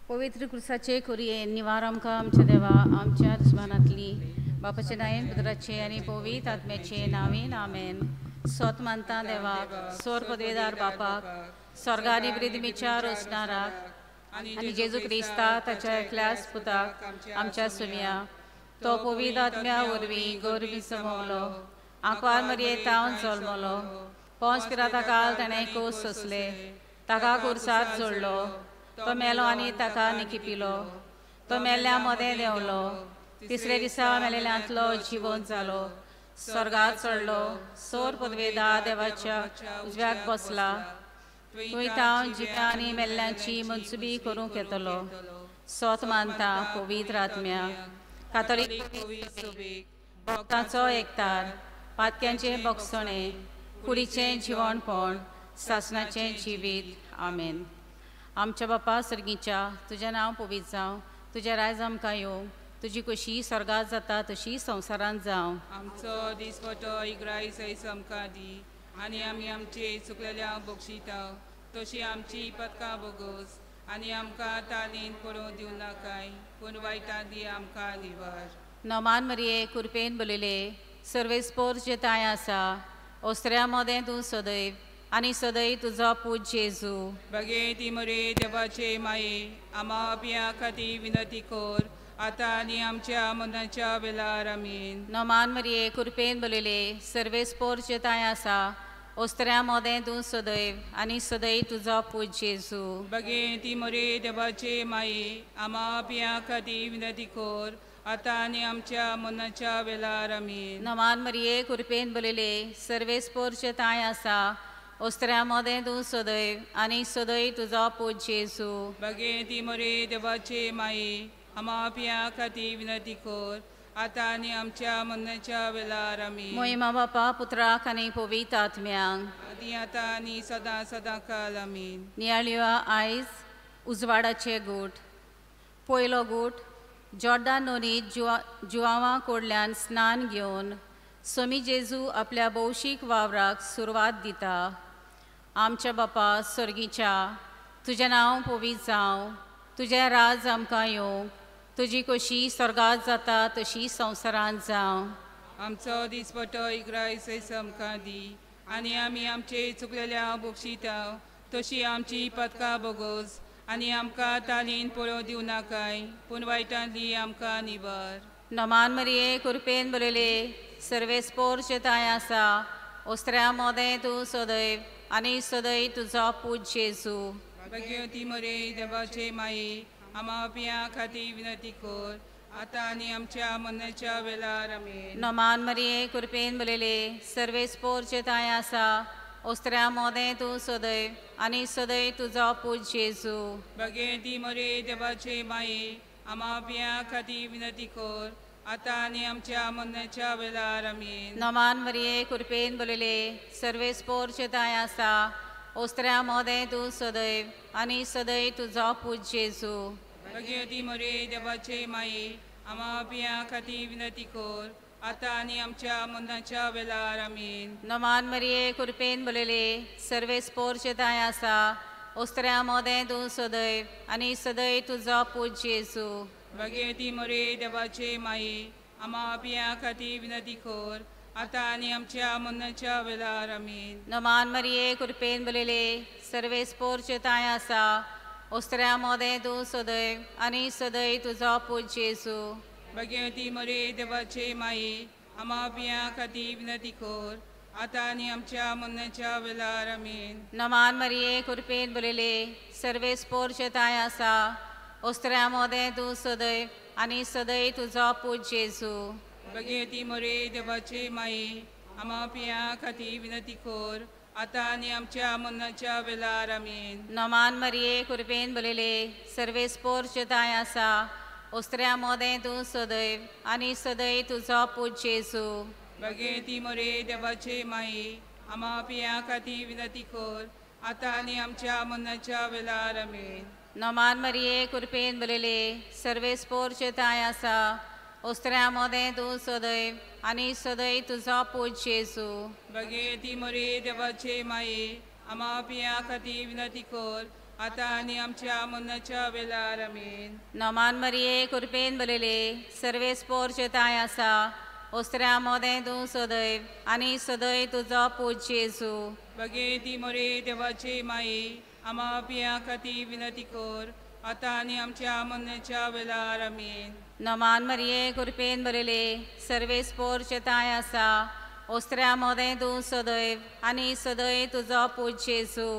पवित्र क्रुसाचे कोरये निवार आमकां आमच्या देवा आमच्या दुस्मानांतली बापाचे नायेन पुत्राचे आनी पवित्र आत्म्याचे नावेन आमेन. सोत मानता देवाक सोर पदवेदार बापाक स्वर्गा आनी पृथ्वीच्या रोसणाराक आनी जेजू क्रिस्ता ताच्या एकल्याच पुताक आमच्या सुम्या तो पवित्र आत्म्या वरवीं गौरवी समवलो आंकवार मरयेतावन जल्मलो पोंच पिराता काल ताणें कोस सोंसले ताका कुर्सार जोडलो तो मेलो आनी ताका निखिपिलो तो मेल्ल्या मदें देंवलो तिसरे दिसा मेलेल्यांतलो जिवंत जालो स्वर्गात चडलो सोर पदवेदार देवाच्या उजव्याक बसला थंय तावन जिव्या आनी मेल्ल्यांची मनसुबी करूंक येतलो. सोत मानता पवित्र आत्म्या कातोलीक भक्तांचो एकतार पातक्यांचे भोगसणे कुडीचें जिवणपण सासणाचें जिवीत आमेन. आमच्या बापा सर्गीच्या तुजें नांव पवित्र जावं तुजें रायज आमकां येवं तुजी कशी स्वर्गात जाता तशी संवसारांत जावं. आमचो दिसपटो इग्रायस आमकां दी आनी आमी आमचे चुकलेल्यांक बक्षिता तशी आमची पदकां बोगोस आनी आमकां तालीन पडूं दिवं नाकाय पूण वायटांतली आमकां निवार. नोमान मरिये कुरपेन बलयले सर्वेस्पोर जे ताय आसा ओस्त्र्या मोदें तूं सदैव आनी सदैव तुजो पूज जेजू. बगे ती मरे देवाचे माये आमा पिया खातीर विनंती कोर आतां आनी आमच्या मनाच्या वेळार आमीन. नोमान मरिये कुरपेन बलयले सर्वेस्पोर जे ताय आसा ओस्त्र्या मोदें तूं सदैव आनी सदैव तुजो पूज जेजू. बगे ती मरे देवाचे माये आमा पिया खातीर विनंती कोर आतां आनी आमच्या मनाच्या वेळार आमीन. नोमान मरिये कुरपेन बलयले सर्वेस्पोर जे ताय आसा ओस्त्र्या मोदें तूं सदैव आनी सदैव तुजो पूज जेजू. बगे ती मरे देवाचे माये आमा पिया खातीर विनंती कोर आतां आनी आमच्या मनाच्या वेळार आमीन. मोहिमा बापा पुत्राक आनी पवित्र आत्म्यांक आदी आतां आनी सदां सदां काल आमीन. नियाळ्यो आयज उजवाडाचे गूट पयलो गूट जॉर्डान न्हंयेंत जुवांवां कोडल्यान स्नान घेवन सोमी जेजू आपल्या भौशीक वावराक सुरवात दिता. आमच्या बापा सर्गीच्या तुजें नांव पवित्र जावं तुजें राज आमकां येवं तुजी कशी स्वर्गात जाता तशी संवसारांत जावं. आमचो दिसपटो इग्रायस आमकां दी आनी आमी आमचे चुकलेल्यांक बक्षिता तशी आमची पदकां बोगोस आनी आमकां तालीन पळोवं दिवं नाकाय पूण वायटांतली आमकां निवार. नोमान मरिये कुरपेन बरयले सर्वेस्पोर जे ताय आसा ओस्त्र्या मोदें तूं सदैव आनी सदैव तुजो पूज जेजू. बगे ती मरे देवाचे माये आमा पिया खातीर विनंती कोर आतां आनी आमच्या मनाच्या वेळार आमीन. नोमान मरिये कुरपेन बरयले सर्वेस्पोर जे ताय आसा ओस्त्र्या मोदें तूं सदैव आनी सदैव तुजो पूज जेजू. बगे ती मरे देवाचे माये आमा पिया खातीर विनंती कोर आतां आनी आमच्या मनाच्या वेळार आमीन. नोमान मरिये कुरपेन बरयले सर्वेस्पोर जे ताय आसा ओस्त्र्या मोदें तूं सदैव आनी सदैव तुजो पूज जेजू. बगे ती मरे देवाचे माये आमा पिया खातीर विनंती कोर आतां आनी आमच्या मनाच्या वेळार आमीन. नोमान मरिये कुरपेन बरयले सर्वेस्पोर जे ताय आसा ओस्त्र्या मोदें तूं सदैव आनी सदैव तुजो पूज जेजू. बगे ती मरे देवाचे माये आमा पिया खातीर विनंती कोर आतां आनी आमच्या मनाच्या वेळार आमीन. नोमान मरिये कुरपेन बरयले सर्वेस्पोर जे ताय आसा ओस्त्र्या मोदें तूं सदैव आनी सदैव तुजो पूज जेजू. बगे ती मरे देवाचे माये आमा पिया खातीर विनंती कोर आतां आनी आमच्या मनाच्या वेळार आमीन. नोमान मरिये कुरपेन बरयले सर्वेस्पोर जे ताय आसा ओस्त्र्या मोदें तूं सदैव आनी सदैव तुजो पूज जेजू. बगे ती मरे देवाचे माये आमा पिया खातीर विनंती कोर आतां आनी आमच्या मनाच्या वेळार आमीन. नोमान मरिये कुरपेन बरयले सर्वेस्पोर जे ताय आसा ओस्त्र्या मोदें तूं सदैव आनी सदैव तुजो पूज जेजू. बगे ती मरे देवाचे माये आमा पिया खातीर विनंती कोर आतां आनी आमच्या मनाच्या वेळार आमीन. नोमान मरिये कुरपेन बरयले सर्वेस्पोर जे ताय आसा ओस्त्र्या मोदें तूं सदैव आनी सदैव तुजो पूज जेजू. बगे ती मरे देवाचे माये आमा पिया खातीर विनंती कोर आता आनी आमच्या मरणाच्या वेळार आमेन. नमान मरिये कृपेन बरयले सर्वेस पोरचेताय आसा ओस्त्र्या मोदें तूं सदैव आनी सदैव तुजो पूज जेजू. बगे ती मोरे देवाचे माये आम्हा पिया खातीर विनंती कर आता आनी आमच्या मरणाच्या वेळार आमेन. नमान मरिये कृपेन बरयले सर्वेस पोरचेताय आसा ओस्त्र्या मोदें तूं सदैव आनी सदैव तुजो पूज जेजू.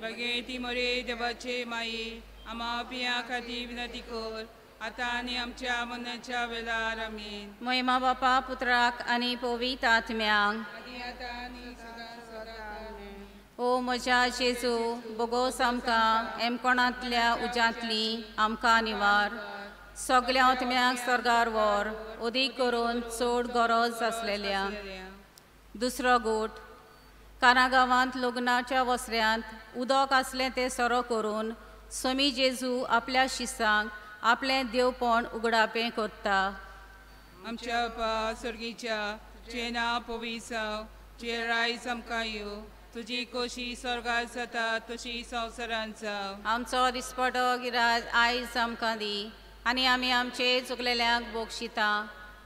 बगे ती मोरे देवाचे माये आम्हा पिया खातीर विनंती कर आता आनी आमच्या मरणाच्या वेळार आमेन. महिमा बापा पुत्राक आनी पवित्र आत्म्यांक. आनी आता आनी सदां आमेन. ओ म्हज्या जेजू बोगोस आमकां एमकोणांतल्या उज्यांतली आमकां निवार. सगल्या आत्म्यांक स्वर्गार व्हर उदीक करून चड गरज आसलेल्या. दुसरो गोट कानागांवांत लग्नाच्या वस्त्र्यांत उदक आसलें तें सरो करून समी जेजू आपल्या शिसांक आपलें देवपण उगडापें करता. आमच्या बापा स्वर्गीच्या तुजें नांव पवित्र जावं तुजें रायज आमकां येवं तुजी खोशी स्वर्गांत जाता तशी संवसारांत जावं. आमचो दिसपटो गिराय आयज आमकां दी आनी आमी आमचे चुकलेल्यांक बोगशिता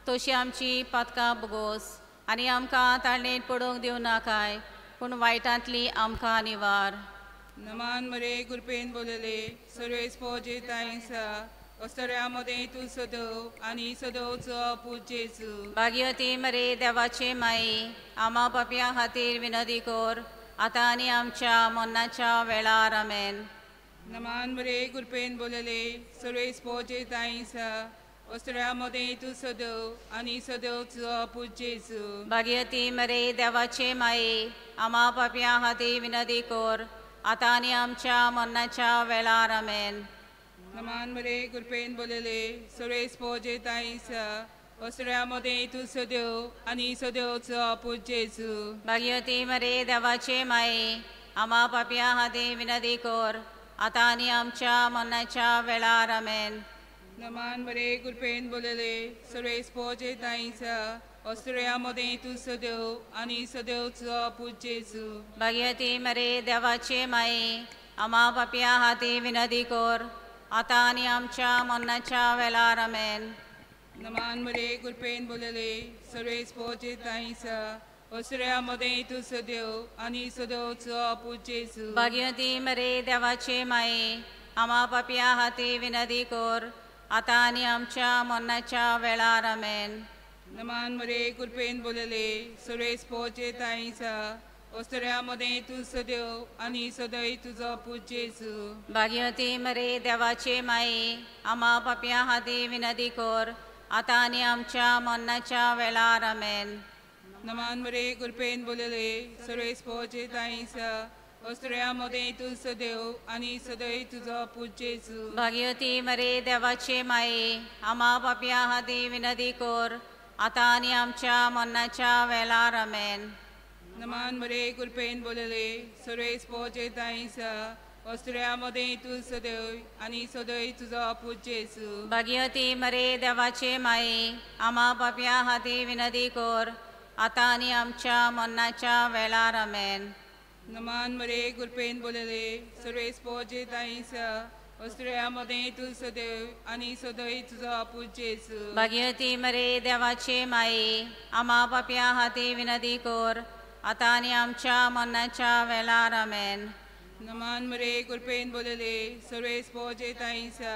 तशी आमची पातकां बोगोस आनी आमकां ताळणेंत पडूंक दिवं नाकाय पूण वायटांतली आमकां निवार. नमान मरे कृपेन बोलले सर्वेस पोजे ताईंसा ओस्तऱ्या मदें तूं सदव आनी सदवचो पूज जेजू. भागीवती मरे देवाचे माई आम्हा पापयां खातीर विनंती कर आतां आनी आमच्या मरणाच्या वेळार आमेन. नमान मरे कृपेन बोलले सर्वेस पोजे ताईंसा ओस्तऱ्या मदें तूं सदव आनी सदवचो पूज जेजू. भागीवती मरे देवाचे माई आम्हा पापयां खातीर विनंती कर आतां आनी आमच्या मरणाच्या वेळार आमेन. नमान मरे कृपेन बोलले सर्वेस पोजे ताईंसा ओस्तऱ्या मदें तूं सदव आनी सदवचो पूज जेजू. भागीवती मरे देवाचे माई आम्हा पापयां खातीर विनंती कर आतां आनी आमच्या मरणाच्या वेळार आमेन. नमान मरे कृपेन बोलले सर्वेस पोजे ताईंसा ओस्तऱ्या मदें तूं सदव आनी सदवचो पूज जेजू. भागीवती मरे देवाचे माई आम्हा पापयां खातीर विनंती कर आतां आनी आमच्या मरणाच्या वेळार आमेन. नमान मरे कृपेन बोलले सर्वेस पोजे ताईंसा ओस्तऱ्या मदें तूं सदव आनी सदवचो पूज जेजू. भागीवती मरे देवाचे माई आम्हा पापयां खातीर विनंती कर आतां आनी आमच्या मरणाच्या वेळार आमेन. नमान मरे कृपेन बोलले सर्वेस पोजे ताईंसा ओस्तऱ्या मदें तूं सदव आनी सदैव तुजो पूज जेजू. भागीवती मरे देवाचे माई आम्हा पापयां खातीर विनंती कर आतां आनी आमच्या मरणाच्या वेळार आमेन. नमान मरे कृपेन बोलले सर्वेस पोजे ताईंसा ओस्तऱ्या मदें तूं सदव आनी सदैव तुजो पूज जेजू. भागीवती मरे देवाचे माई आम्हा पापयां खातीर विनंती कर आतां आनी आमच्या मरणाच्या वेळार आमेन. नमान मरे कृपेन बोलले सर्वेस पोजे ताईंसा ओस्तऱ्या मदें तूं सदव आनी सदैव तुजो पूज जेजू. भागीवती मरे देवाचे माई आम्हा पापयां खातीर विनंती कर आतां आनी आमच्या मरणाच्या वेळार आमेन. नमान मरे कृपेन बोलले सर्वेस पोजे ताईंसा ओस्तऱ्या मदें तूं सदैव आनी सदैव तुजो पूज जेजू. भागीवती मरे देवाचे माई आम्हा पापयां खातीर विनंती कर आतां आनी आमच्या मरणाच्या वेळार आमेन. नमान मरे कृपेन बोलले सर्वेस पोजे ताईंसा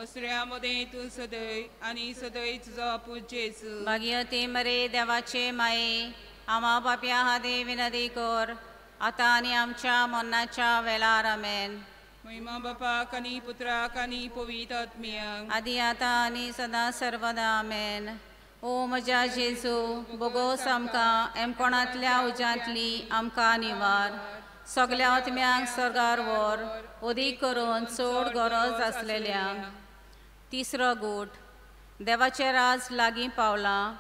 ओस्तऱ्या मदें तूं सदैव आनी सदैव तुजो पूज जेजू. भागीवती मरे देवाचे माई आम्हा पापयां खातीर विनंती कर आतां आनी आमच्या मरणाच्या वेळार आमेन. महिमा बापाक आनी पुत्राक आनी पवित्र आत्म्यांक. आदी आतां आनी सदां सर्वदा आमेन. ओ म्हज्या जेजू बोगोस आमकां एमकोणांतल्या उज्यांतली आमकां निवार. सगल्या आत्म्यांक स्वर्गार व्हर उदीक करून चड गरज आसलेल्यांक. तिसरो गोट देवाचें राज लागीं पावलां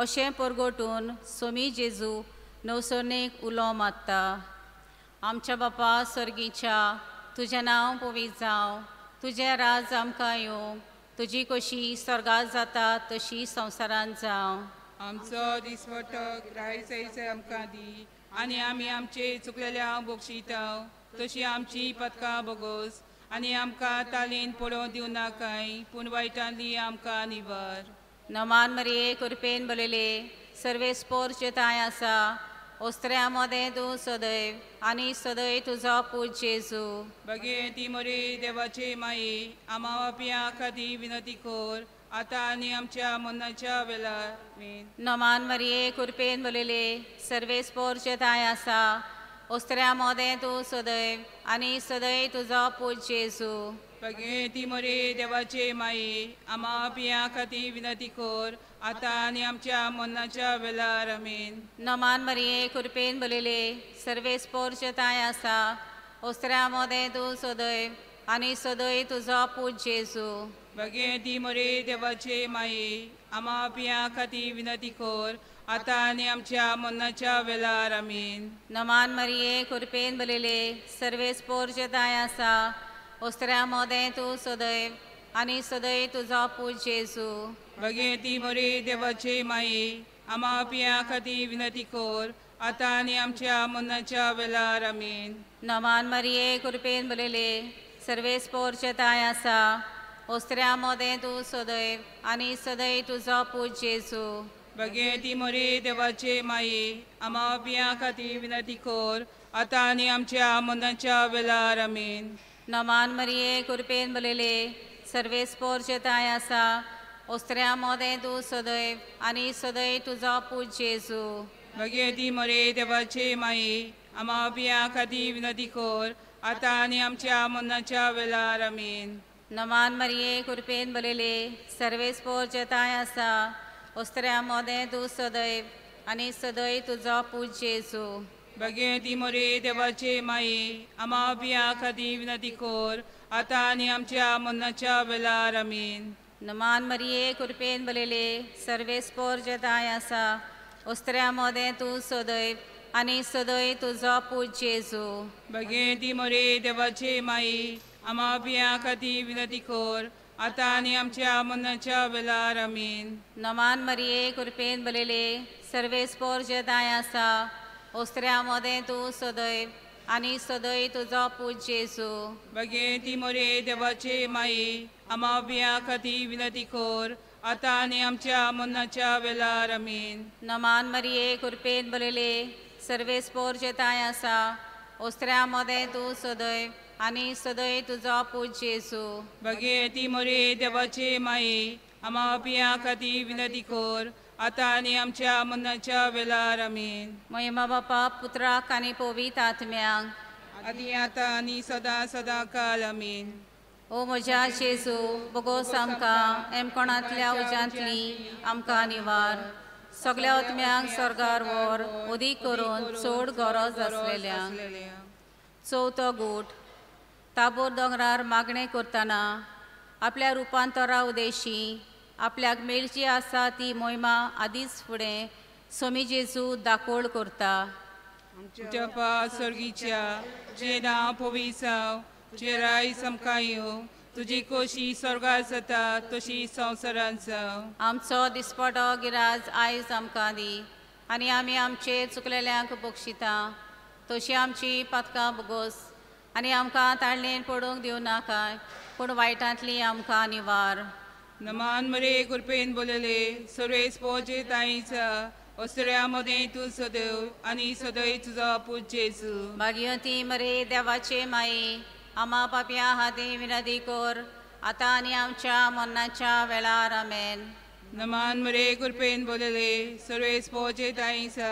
अशें परगटून सोमी जेजू नवसरणेक उलो मारता. आमच्या बापा स्वर्गीच्या तुजें नांव पवित्र जावं तुजें राज आमकां येवं तुजी कशी स्वर्गांत जाता तशी संवसारांत जावं. आमचो दिसवटो रायज आमकां दी आनी आमी आमचे चुकलेल्यांक बक्षिता तशी आमची पदकां बोगोस आनी आमकां तालीन पडोवं दिवं नाकाय पूण वायटांतली आमकां निवार. नमान मरिये कृपेन बलयले सर्वेस पोरचेताय आसा ओस्त्र्या मोदें तूं सदैव आनी सदैव तुजो पूज जेजू. भगवती मोरे देवाचे माये आमा बापया खातीर विनंती कोर आतां आनी आमच्या मरणाच्या वेळार. आमीन. नमान मरिये कृपेन बलयले सर्वेस पोरचेताय आसा ओस्त्र्या मोदें तूं सदैव आनी सदैव तुजो पूज जेजू. भगवती मोरे देवाचे माये आमा बापया खातीर विनंती कोर आतां आनी आमच्या मरणाच्या वेळार. आमीन. नमान मरिये कृपेन बलयले सर्वेस पोरचेताय आसा ओस्त्र्या मोदें तूं सदैव आनी सदैव तुजो पूज जेजू. भगवती मोरे देवाचे माये आमा बापया खातीर विनंती कोर आतां आनी आमच्या मरणाच्या वेळार. आमीन. नमान मरिये कृपेन बलयले सर्वेस पोरचेताय आसा ओस्त्र्या मोदें तूं सदैव आनी सदैव तुजो पूज जेजू. भगवती मोरे देवाचे माये आमा बापया खातीर विनंती कोर आतां आनी आमच्या मरणाच्या वेळार. आमीन. नमान मरिये कृपेन बलयले सर्वेस पोरचेताय आसा ओस्त्र्या मोदें तूं सदैव आनी सदैव तुजो पूज जेजू. भगवती मोरे देवाचे माये आमा बापया खातीर विनंती कोर आतां आनी आमच्या मरणाच्या वेळार. आमीन. नमान मरिये कृपेन बलयले सर्वेस पोरचेताय आसा ओस्त्र्या मोदें तूं सदैव आनी सदैव तुजो पूज जेजू. भगवती मोरे देवाचे माये आमा बापया खातीर विनंती कोर आतां आनी आमच्या मरणाच्या वेळार. आमीन. नमान मरिये कृपेन बलयले सर्वेस पोरचेताय आसा ओस्त्र्या मोदें तूं सदैव आनी सदैव तुजो पूज जेजू. भगवती मोरे देवाचे माये आमा बापया खातीर विनंती कोर आतां आनी आमच्या मरणाच्या वेळार. आमीन. नमान मरिये कृपेन बलयले सर्वेस पोरचेताय आसा ओस्त्र्या मोदें तूं सदैव आनी सदैव तुजो पूज जेजू. भगवती मोरे देवाचे माये आमा बापया खातीर विनंती कोर आतां आनी आमच्या मरणाच्या वेळार. आमीन. नमान मरिये कृपेन बलयले सर्वेस पोरचेताय आसा ओस्त्र्या मोदें तूं सदैव आनी सदैव तुजो पूज जेजू. भगवती मोरे देवाचे माये आमा बापया खातीर विनंती कोर आतां आनी आमच्या मरणाच्या वेळार. आमीन. नमान मरिये कृपेन बलयले सर्वेस पोरचेताय आसा ओस्त्र्या मोदें तूं सदैव आनी सदैव तुजो पूज जेजू. भगवती मोरे देवाचे माये आमा बापया खातीर विनंती कोर आतां आनी आमच्या मरणाच्या वेळार. आमीन. महिमा बापा पुत्राक आनी पवित्र आत्म्यांक आदी आतां आनी सदां सदां काल. आमीन. ओ म्हज्या जेजू बोगोस आमकां एमकोणांतल्या उज्यांतली आमकां निवार. सगळ्या आत्म्यांक स्वर्गार व्हर उदीक करून चड गरज आसलेल्यांक. चवथो गूट ताबोर दोंगरार मागणें करतना आपल्या रुपांतरा उदेशी आपल्याक मेळची आसा ती मोहिमा आदींच फुडें सोमी जेजू दाखोळ करता. आमच्या पा सर्गीच्या जे नांव पवित्र जावं जे राय आमकां येवं तुजी खोशी स्वर्गार जाता तशी संवसारांत जावं. आमचो दिसपटो गिराज आयज आमकां दी आनी आमी आमचे चुकलेल्यांक बक्षिता तशी आमची पदकां बोगोस आनी आमकां ताळणेन पडूंक दिवं नाकाय पूण वायटांतली आमकां निवार. नमान मरे कृपेन बोलले सर्वेस पोचे ताईचा ओस्त्र्या मोदें तूं सदैव आनी सदैव तुजो पूज जेजू. भागीवती मरे देवाचे माये आमा पापया हाती विनंती कोर आतां आनी आमच्या मरणाच्या वेळार. आमेन. नमान मरे कृपेन बोलले सर्वेस पोचे ताईचा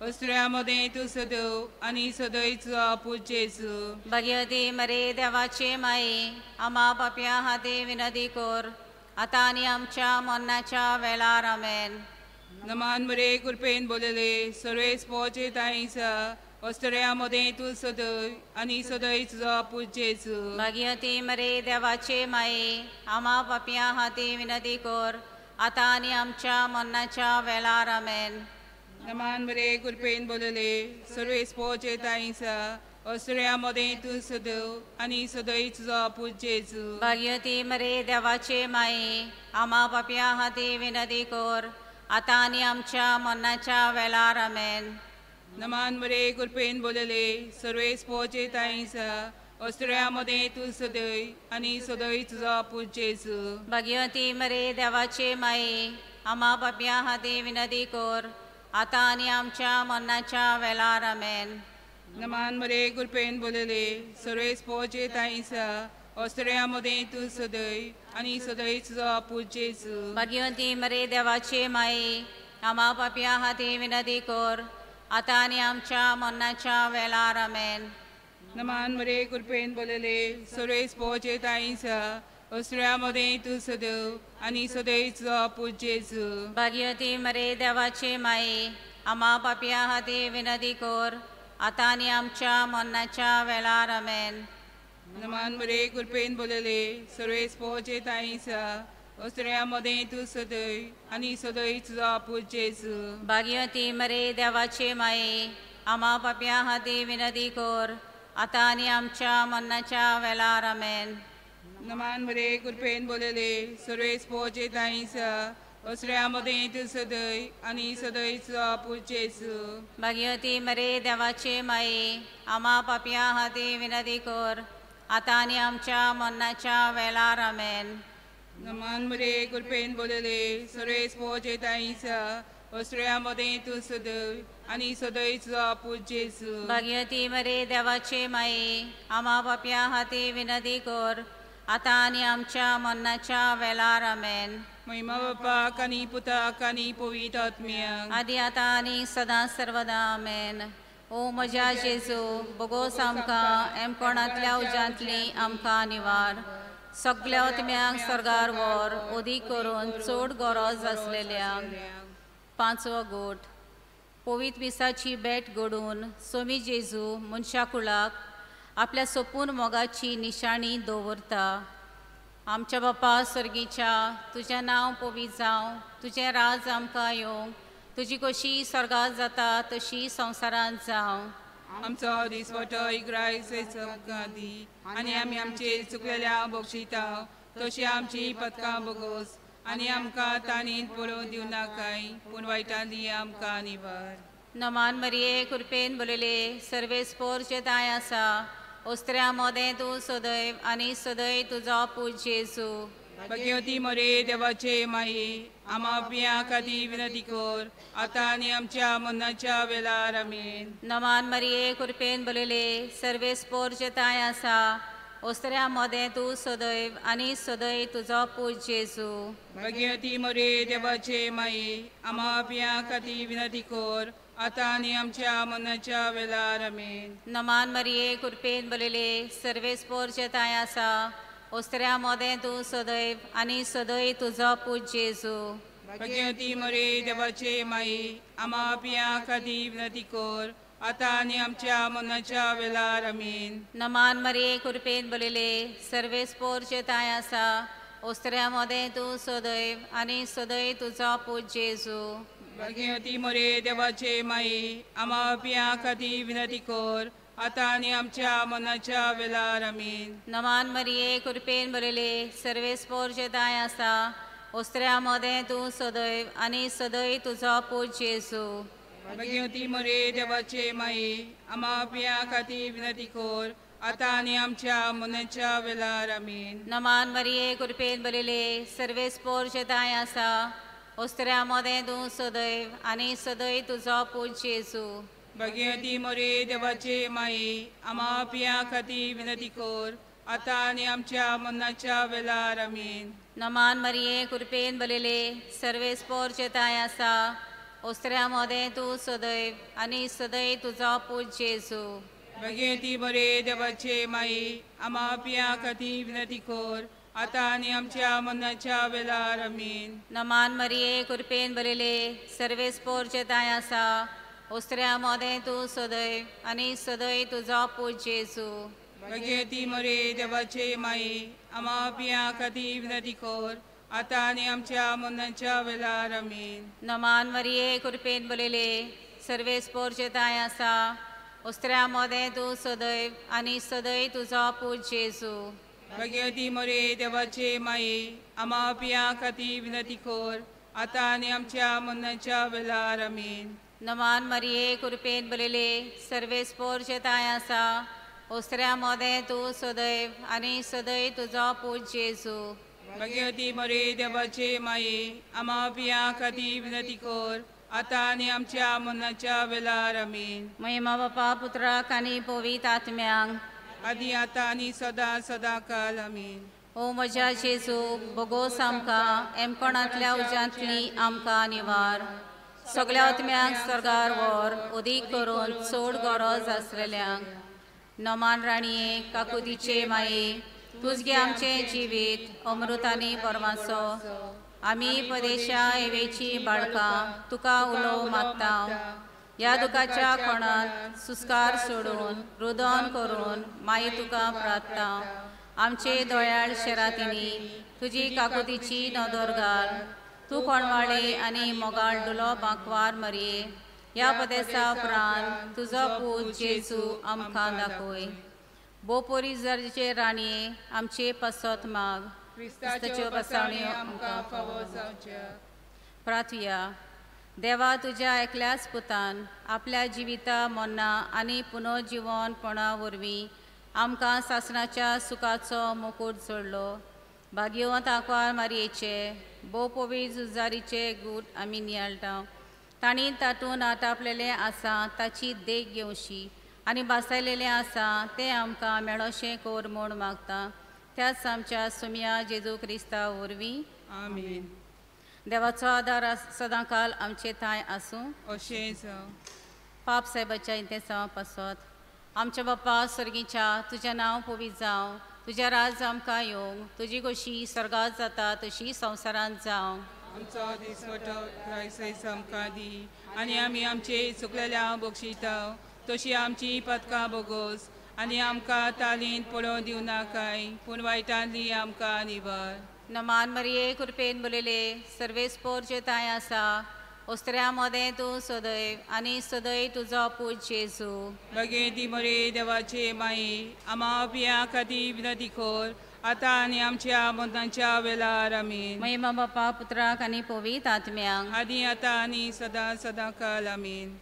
ओस्त्र्या मोदें तूं सदैव आनी सदैव तुजो पूज जेजू. भागीवती मरे देवाचे माये आमा पापया हाती विनंती कोर आतां आनी आमच्या मरणाच्या वेळार. आमेन. नमान मरे कृपेन बोलले सर्वेस पोचे ताईचा ओस्त्र्या मोदें तूं सदैव आनी सदैव तुजो पूज जेजू. भागीवती मरे देवाचे माये आमा पापया हाती विनंती कोर आतां आनी आमच्या मरणाच्या वेळार. आमेन. नमान मरे कृपेन बोलले सर्वेस पोचे ताईचा ओस्त्र्या मोदें तूं सदैव आनी सदैव तुजो पूज जेजू. भागीवती मरे देवाचे माये आमा पापया हाती विनंती कोर आतां आनी आमच्या मरणाच्या वेळार. आमेन. नमान बरे कृपेन बोलले सर्वेस पोचे ताईसा ऑस्ट्रेलियामध्ये तू सदय आणि सदय तुझा पूज येसू भाग्यवती मरे देवाचे माये आम्हा पाप्या हाती विनंती कर आता आणि आमच्या मरणाच्या वेळार आमेन. नमान बरे कृपेन बोलले सर्वेस पोचे ताईसा ऑस्ट्रेलियामध्ये तू सदय आणि सदय तुझा पूज येसू भाग्यवती मरे देवाचे माये आम्हा पाप्या हाती विनंती कर आता आणि आमच्या मरणाच्या वेळार आमेन. नमान बरे कृपेन बोलले सर्वेस पोचे ताईसा ऑस्ट्रेलियामध्ये तू सदय आणि सदय तुझा पूज येसू भाग्यवती मरे देवाचे माये आम्हा पाप्या हाती विनंती कर आता आणि आमच्या मरणाच्या वेळार आमेन. नमान बरे कृपेन बोलले सर्वेस पोचे ताईसा ऑस्ट्रेलियामध्ये तू सदय आणि सदय तुझा पूज येसू भाग्यवती मरे देवाचे माये आम्हा पाप्या हाती विनंती कर आता आणि आमच्या मरणाच्या वेळार आमेन. नमान बरे कृपेन बोलले सर्वेस पोचे ताईसा ऑस्ट्रेलियामध्ये तू सदय आणि सदय तुझा पूज येसू भाग्यवती मरे देवाचे माये आम्हा पाप्या हाती विनंती कर आता आणि आमच्या मरणाच्या वेळार आमेन. नमान बरे कृपेन बोलले सर्वेस पोचे ताईसा ऑस्ट्रेलियामध्ये तू सदय आणि सदय तुझा पूज येसू भाग्यवती मरे देवाचे माये आम्हा पाप्या हाती विनंती कर आता आणि आमच्या मरणाच्या वेळार आमेन. महिमा बापाक आणि पुताक आणि पवित्र आत्म्याक आदी आता आणि सदा सर्वदा आमेन. ओ म्हज्या जेजू बोगोस आमकां एमकोणांतल्या उज्यांतली आमकां निवार सगळ्या आत्म्यांक स्वर्गार व्हर ओदी करून चड गरज आसलेल्यांक. पांचवो गोठ पवित्र मिसाची बेट घडून सोमी जेजू मनशा कुळाक आपल्या सोपून मोगाची निशाणी दवरता. आमच्या बापा स्वर्गीच्या तुजें नांव पवित्र जावं तुजें राज आमकां येवंक तुजी कशी स्वर्गांत जाता तशी संवसारांत जावं. आमचो दिसवटो इग्रायस आमकां दी आनी आमी आमचे चुकलेल्या बक्षिता तशी आमची पदकां बोगोस आनी आमकां ताणीन पळोवन दिवं नाकाय पूण वायटांतली आमकां निवार. नमान मरिये कृपेन बोलले सर्वेस पोर जे ताय आसा ओस्त्र्या मोदें तूं सदैव आनी सदैव तुजो पूज जेजू. भाग्यवती मरे देवाचे माये आम्हा पिया खातीर विनंती कर आतां आनी आमच्या मरणाच्या वेळार आमेन. नमान मरिये कृपेन बोलले सर्वेस पोर जे ताय आसा ओस्त्र्या मोदें तूं सदैव आनी सदैव तुजो पूज जेजू. भाग्यवती मरे देवाचे माये आम्हा पिया खातीर विनंती कर आतां आनी आमच्या मरणाच्या वेळार आमेन. नमान मरिये कृपेन बोलले सर्वेस पोर जे ताय आसा ओस्त्र्या मोदें तूं सदैव आनी सदैव तुजो पूज जेजू. भाग्यवती मरे देवाचे माये आम्हा पिया खातीर विनंती कर आतां आनी आमच्या मरणाच्या वेळार आमेन. नमान मरिये कृपेन बोलले सर्वेस पोर जे ताय आसा ओस्त्र्या मोदें तूं सदैव आनी सदैव तुजो पूज जेजू. भाग्यवती मरे देवाचे माये आम्हा पिया खातीर विनंती कर आतां आनी आमच्या मरणाच्या वेळार आमेन. नमान मरिये कृपेन बोलले सर्वेस पोर जे ताय आसा ओस्त्र्या मोदें तूं सदैव आनी सदैव तुजो पूज जेजू. भाग्यवती मरे देवाचे माये आम्हा पिया खातीर विनंती कर आतां आनी आमच्या मरणाच्या वेळार आमेन. नमान मरिये कृपेन बोलले सर्वेस पोर जे ताय आसा ओस्त्र्या मोदें तूं सदैव आनी सदैव तुजो पूज जेजू. भाग्यवती मरे देवाचे माये आम्हा पिया खातीर विनंती कर आतां आनी आमच्या मरणाच्या वेळार आमेन. नमान मरिये कृपेन बोलले सर्वेस पोर जे ताय आसा ओस्त्र्या मोदें तूं सदैव आनी सदैव तुजो पूज जेजू. भाग्यवती मरे देवाचे माये आम्हा पिया खातीर विनंती कर आतां आनी आमच्या मरणाच्या वेळार आमेन. नमान मरिये कृपेन बोलले सर्वेस पोर जे ताय आसा ओस्त्र्या मोदें तूं सदैव आनी सदैव तुजो पूज जेजू. भाग्यवती मरे देवाचे माये आम्हा पिया खातीर विनंती कर आतां आनी आमच्या मरणाच्या वेळार आमेन. नमान मरिये कृपेन बोलले सर्वेस पोर जे ताय आसा ओस्त्र्या मोदें तूं सदैव आनी सदैव तुजो पूज जेजू. भाग्यवती मरे देवाचे माये आम्हा पिया खातीर विनंती कर आतां आनी आमच्या मरणाच्या वेळार आमेन. नमान मरिये कृपेन बरयले सर्वेस पोरचे ताय आसा ओस्त्र्या मोदें तूं सदैव आनी सदैव तुजो पूज जेजू भगवती मरे देवाचे माये आम्हा पिया खातीर विनंती कर आता आनी आमच्या मरणाच्या वेळार आमीन. महिमा बापा पुत्राक आनी पवित आत्म्यांक आदी आता आनी सदा सदा काल आमीन. ओ म्हज्या जेजू बोगोस आमकां एमकोणांतल्या उज्यांतली आमकां निवार सगळ्या आत्म्यांक स्वर्गार व्हर उदीक करून चड गरज आसलेल्यांक. नमान राणये काकुतीचे माये तुजगे आमचे जिवीत अमृतानी परमाचो आमी पदेशा एवेची बाळकां तुका उलोव मागता. ह्या दुखाच्या कोणात सुस्कार सोडून रुदन करून माई तुका प्रार्थना. आमचे दोळ्याळ शेरातिनी तुजी काकुतीची नदर घाल. तूं कोणवाळे आनी मोगाळ डुलो बांकवार मरये ह्या पदेसा उपरांत तुजो पूत जेजू आमकां दाखय. बोपोरी जरचे राणये आमचे पसत माग क्रिस्ताच्यो बसावण्यो आमकां फावो जावच्यो. प्रार्थया देवा तुज्या एकल्याच पुतान आपल्या जिविता मोन्ना आनी पुनर्जीवनपणा वरवीं आमकां सासणाच्या सुखाचो मुकूट जोडलो. भाग्यवंत आंकवार मारयेचे भोव पवित्र झुजारीचे गूट आमी नियाळटा. तांणी तातूंत आटापलेलें आसा ताची देख घेवशी आनी बासायलेलें आसा तें आमकां मेळोशें कोर म्हूण मागता. त्याच आमच्या सुम्या जेजू क्रिस्ता वरवीं आमीन. देवाचो आदार सदांकाल आमचे ताय आसूं अशें जावं. पाप साहेबाच्या इंतेसां पासत आमच्या बाप्पा सर्गीच्या तुजें नांव पवित्र जावं. तुजें राज आमकां येवंक तुजी कशी स्वर्गांत जाता तशी संवसारांत जावं. आमचो दिसवटो क्रायसिस आमकां दी आनी आमी आमचे चुकलेल्या बक्षिता तशी आमची पदकां बोगोस आनी आमकां तालीन पळोवन दिवं नाकाय पूण वायटांतली आमकां निवार. नमान मरिये कृपेन बरयले सर्वेस्पोरचे ताय आसा ओस्त्र्या मोदें तूं सदैव आनी सदैव तुजो पूज जेजू. भगवती मरे देवाचे माये आम्हा पिया खातीर विनंती कर आता आनी आमच्या मरणाच्या वेळार आमीन. महिमा बापा पुत्राक आनी पवित्र आत्म्यांक आदी आता आनी सदा सदा काल आमीन.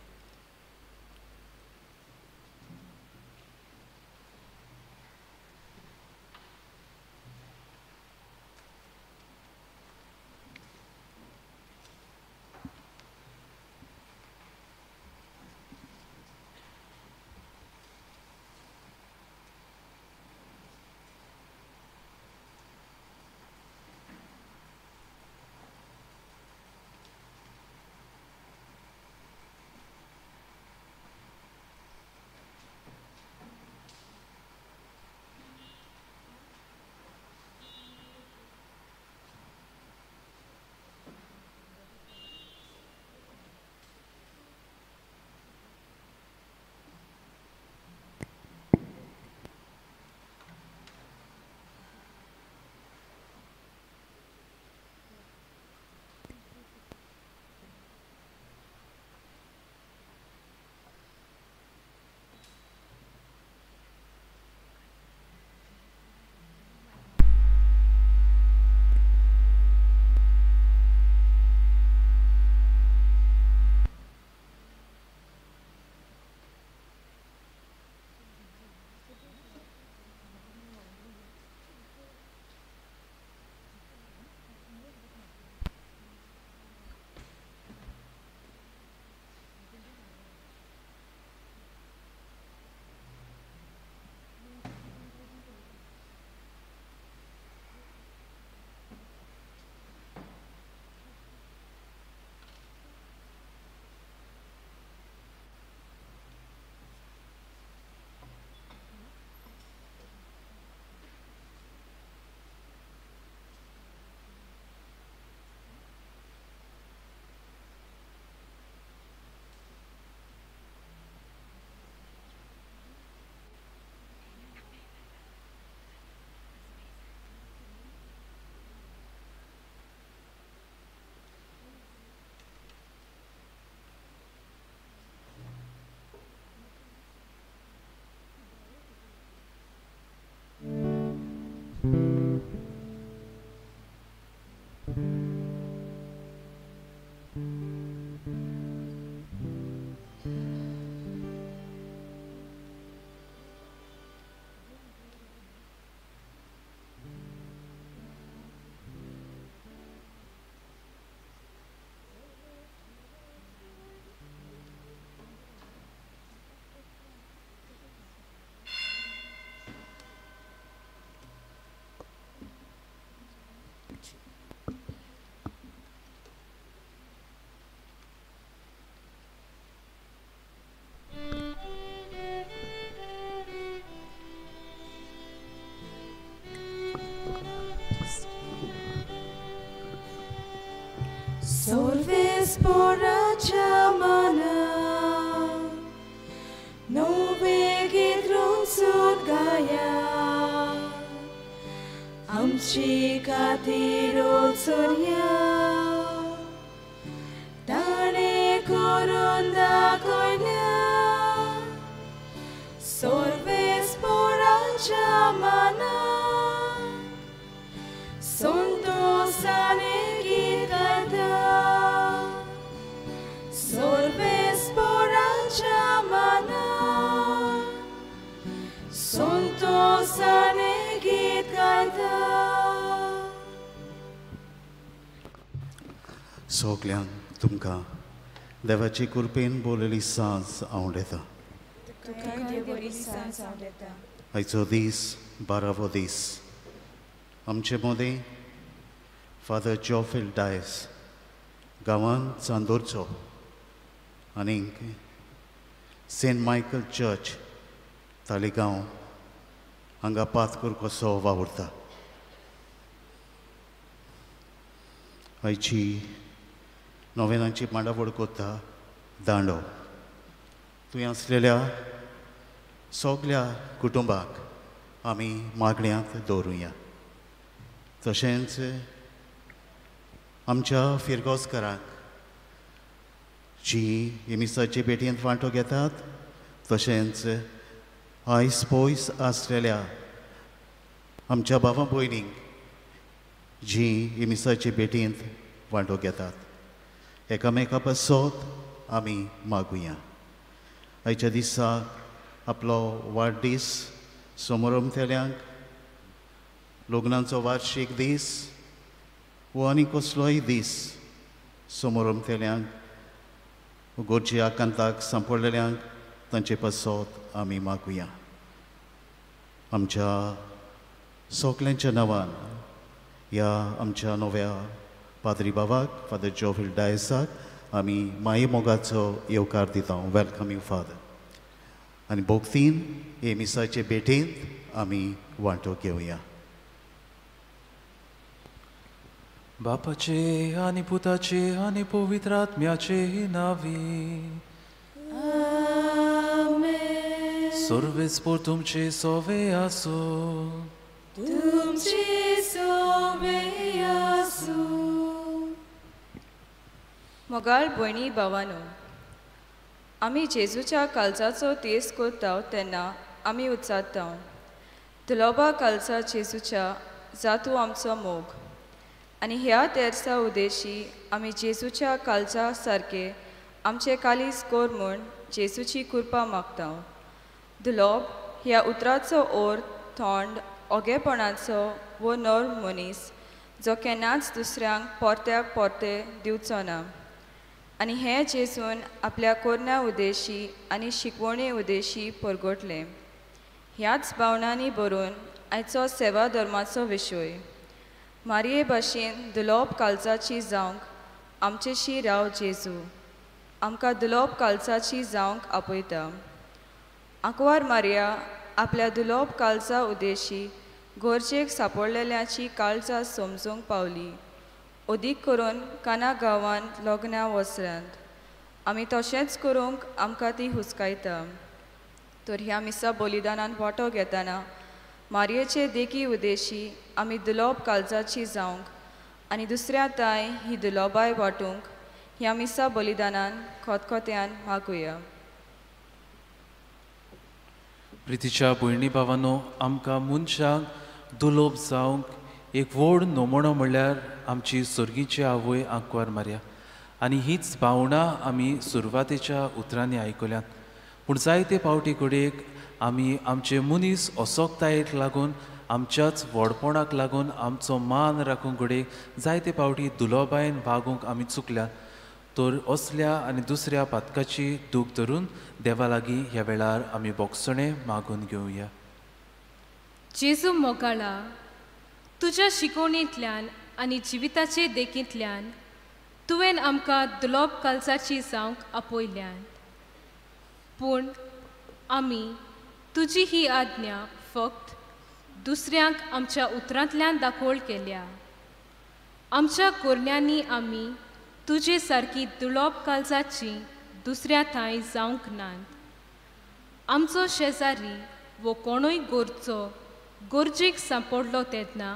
Solves por chamana, no vegidron surgaya, amchi katiro surya, tane korunda koina, solves por chamana, sonto sane Solves por chamana, sonto sane git gaida. सगल्यांक तुमकां देवाची कृपेन बोलली सांज आवडटा. आयचो दीस 12वो दीस. आमचे मदें फादर जॉफिल डायस गांवांत चांदोरचो आनीक सेंट मायकल चर्च तालिगांव हांगा पातकूर कसो वावुरता. आयची नोवेनांची मांडावळ कोत्ता दांडो. थंय आसलेल्या सगल्या कुटुंबाक आमी मागण्यांत दवरुया. तशेंच आमच्या फिरगोसकारांक जी एमिसाचे भेटयेंत वांटो घेतात, तशेंच आयज पयस आसलेल्या आमच्या भावां भयणींक जी एमिसाचे भेटयेंत वांटो घेतात, एकामेका पासत आमी मागुया. आयच्या दिसाक आपलो वाडदीस समोरमतेल्यांक लग्नाचो वार्शीक दीस वो आनी कसलोय दीस समोरमतेल्यांक गोडचे आकांताक सांपडलेल्यांक तांचे पासत आमी मागुया. आमच्या सगल्यांच्या नांवान ह्या आमच्या नव्या पाद्री बाबाक फादर जॉफिल डायसाक आमी माये मोगाचो येवकार दिता. Welcome you father. आनी भोगतीन हे मिसाचे भेटेंत आमी वांटो घेवया. बापाचे आनी पुताचे आनी पवित्र आत्म्याचे नावी. सर्वेस्पोर तुमचे सोवे आसो. तुमचे सोवे आसो. मोगाळ भयणी भावानो, आमी जेजूच्या काळजाचो तेस करता तेन्ना आमी उत्साहता. दुलोबा काळजा जेजूच्या जातू आमचो मोग. आनी ह्या तेर्सा उद्देशी आमी जेजूच्या काळजा सारके आमचे कालीज कोर म्हूण जेजूची कृपा मागता. दुलोब ह्या उतराचो ओर थोंड ओगेपणाचो वो नर मनीस जो केन्नाच दुसऱ्यांक पोरत्याक पोरते दिवचो ना. आनी हें जेजून आपल्या कोरण्या उद्देशी आनी शिकवणे उद्देशी परगोटले. ह्याच भावनांनी बरोवन आयचो सेवा धर्माचो विशय. मारये भाशेन दुलोब काळजाची जावंक आमचेशी राव जेजू आमकां दुलोब काळजाची जावंक आपयता. आंकवार मारया आपल्या दुलोब काळजा उद्देशी गोरजेक सांपडलेल्यांची काळजा समजूंक पावली. अदीक करून काना गांवांत लग्नां वचल्यांत आमी तशेंच करूंक आमकां ती हुस्कायता. तर ह्या मिसा बलिदानांत वांटो घेतना मारयेचे देखी उद्देशी आमी दुलोब काळजाची जावंक आनी दुसऱ्या ताय ही दुलोबाय वांटूंक ह्या मिसा बलिदानान खोतखोत्यान मागुया. प्रितीच्या भयणी भावानो, आमकां मनशांक दुलोब जावंक एक व्हड नमणो म्हणल्यार आमची सर्गीची आवय आंकवार मारया. आनी हीच भावना आमी सुरवातेच्या उतरांनी आयकल्यात. पूण जायते पावटी कडेक आमी आमचे मनीस असोकतायेक लागून आमच्याच व्हडपणाक लागून आमचो मान राखूंक कडेक जायते पावटी दुलोबायन वागूंक आमी चुकल्यात. तर असल्या आनी दुसऱ्या पातकाची दूख धरून देवा लागीं ह्या वेळार आमी बोगसणे मागून घेवया. जेजू मोगाळा, तुज्या शिकवणींतल्यान आनी जिविताचे देखींतल्यान तुवें आमकां दुलोब काळजाची जावंक आपयल्यान. पूण आमी तुजी ही आज्ञा फक्त दुसऱ्यांक आमच्या उतरांतल्यान दाखोळ केल्या. आमच्या कोरण्यांनी आमी तुजे सारकी दुलोब काळजाची दुसऱ्या थंय जावंक नात. आमचो शेजारी वो कोणूय गोरजेक सांपडलो तेन्ना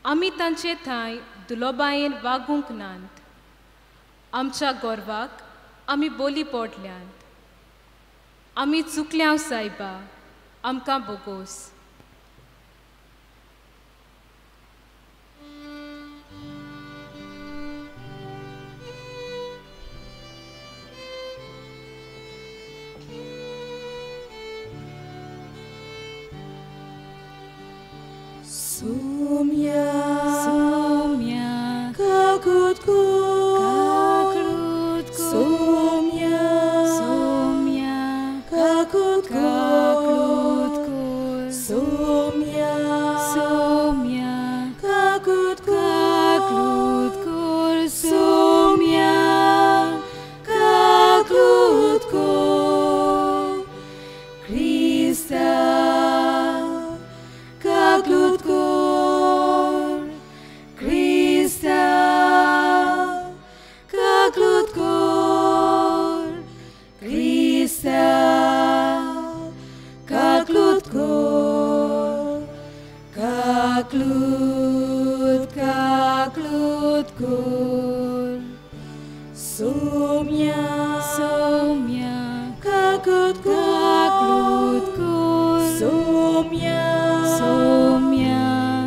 आमी तांचे थंय दुलोबायेन वागूंक नात. आमच्या गोरवाक आमी बोली पडल्यात. आमी चुकल्या सायबा, आमकां बोगोस. Sumya, Sumya, kakutku, kakutku, Sumya, Sumya, kakutku, kakutku, Sumya, Sumya, kakutku, kakutku, Sumya, kakutku, Krista. Kaklutkur, Krista, kaklutkur, Krista, kaklutkur, kaklutkur, Sumya, Sumya, kaklutkur, Sumya. Sumya,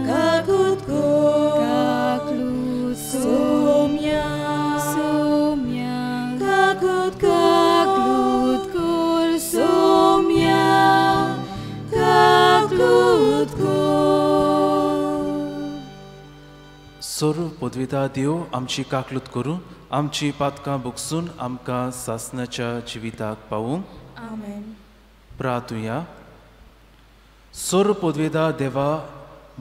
kakutkur, kakutkur, Sumya, Sumya, kakutkur, Sumya, kakutkur. सर्व पदविता देव आमची काकलूत करूं, आमची पातकां बुगसून आमकां सासनाच्या जिविताक पावूं. आमेन. प्रार्थुया. सोर पदवेदा देवा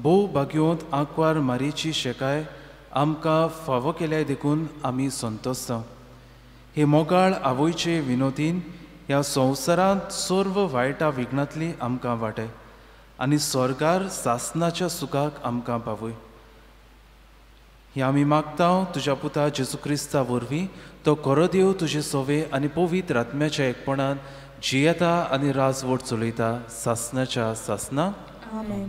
भोव भाग्योंत आंकवार मारीची शेकाय आमकां फावो केल्याय देखून आमी संतोसता. हे मोगाळ आवयचे विनोदीन ह्या संवसारांत सर्व वायटा विघ्नांतली आमकां वाटय आनी स्वर्गार सासनाच्या सुखाक आमकां पावय. हे आमी मागता तुज्या पुता जेजू क्रिस्ता वरवीं. तो खरो देव तुजे सोवे आनी पवित्र आत्म्याच्या एकपणान जियेता आनी राजवट चलयता सासनाच्या सासना. आमेन.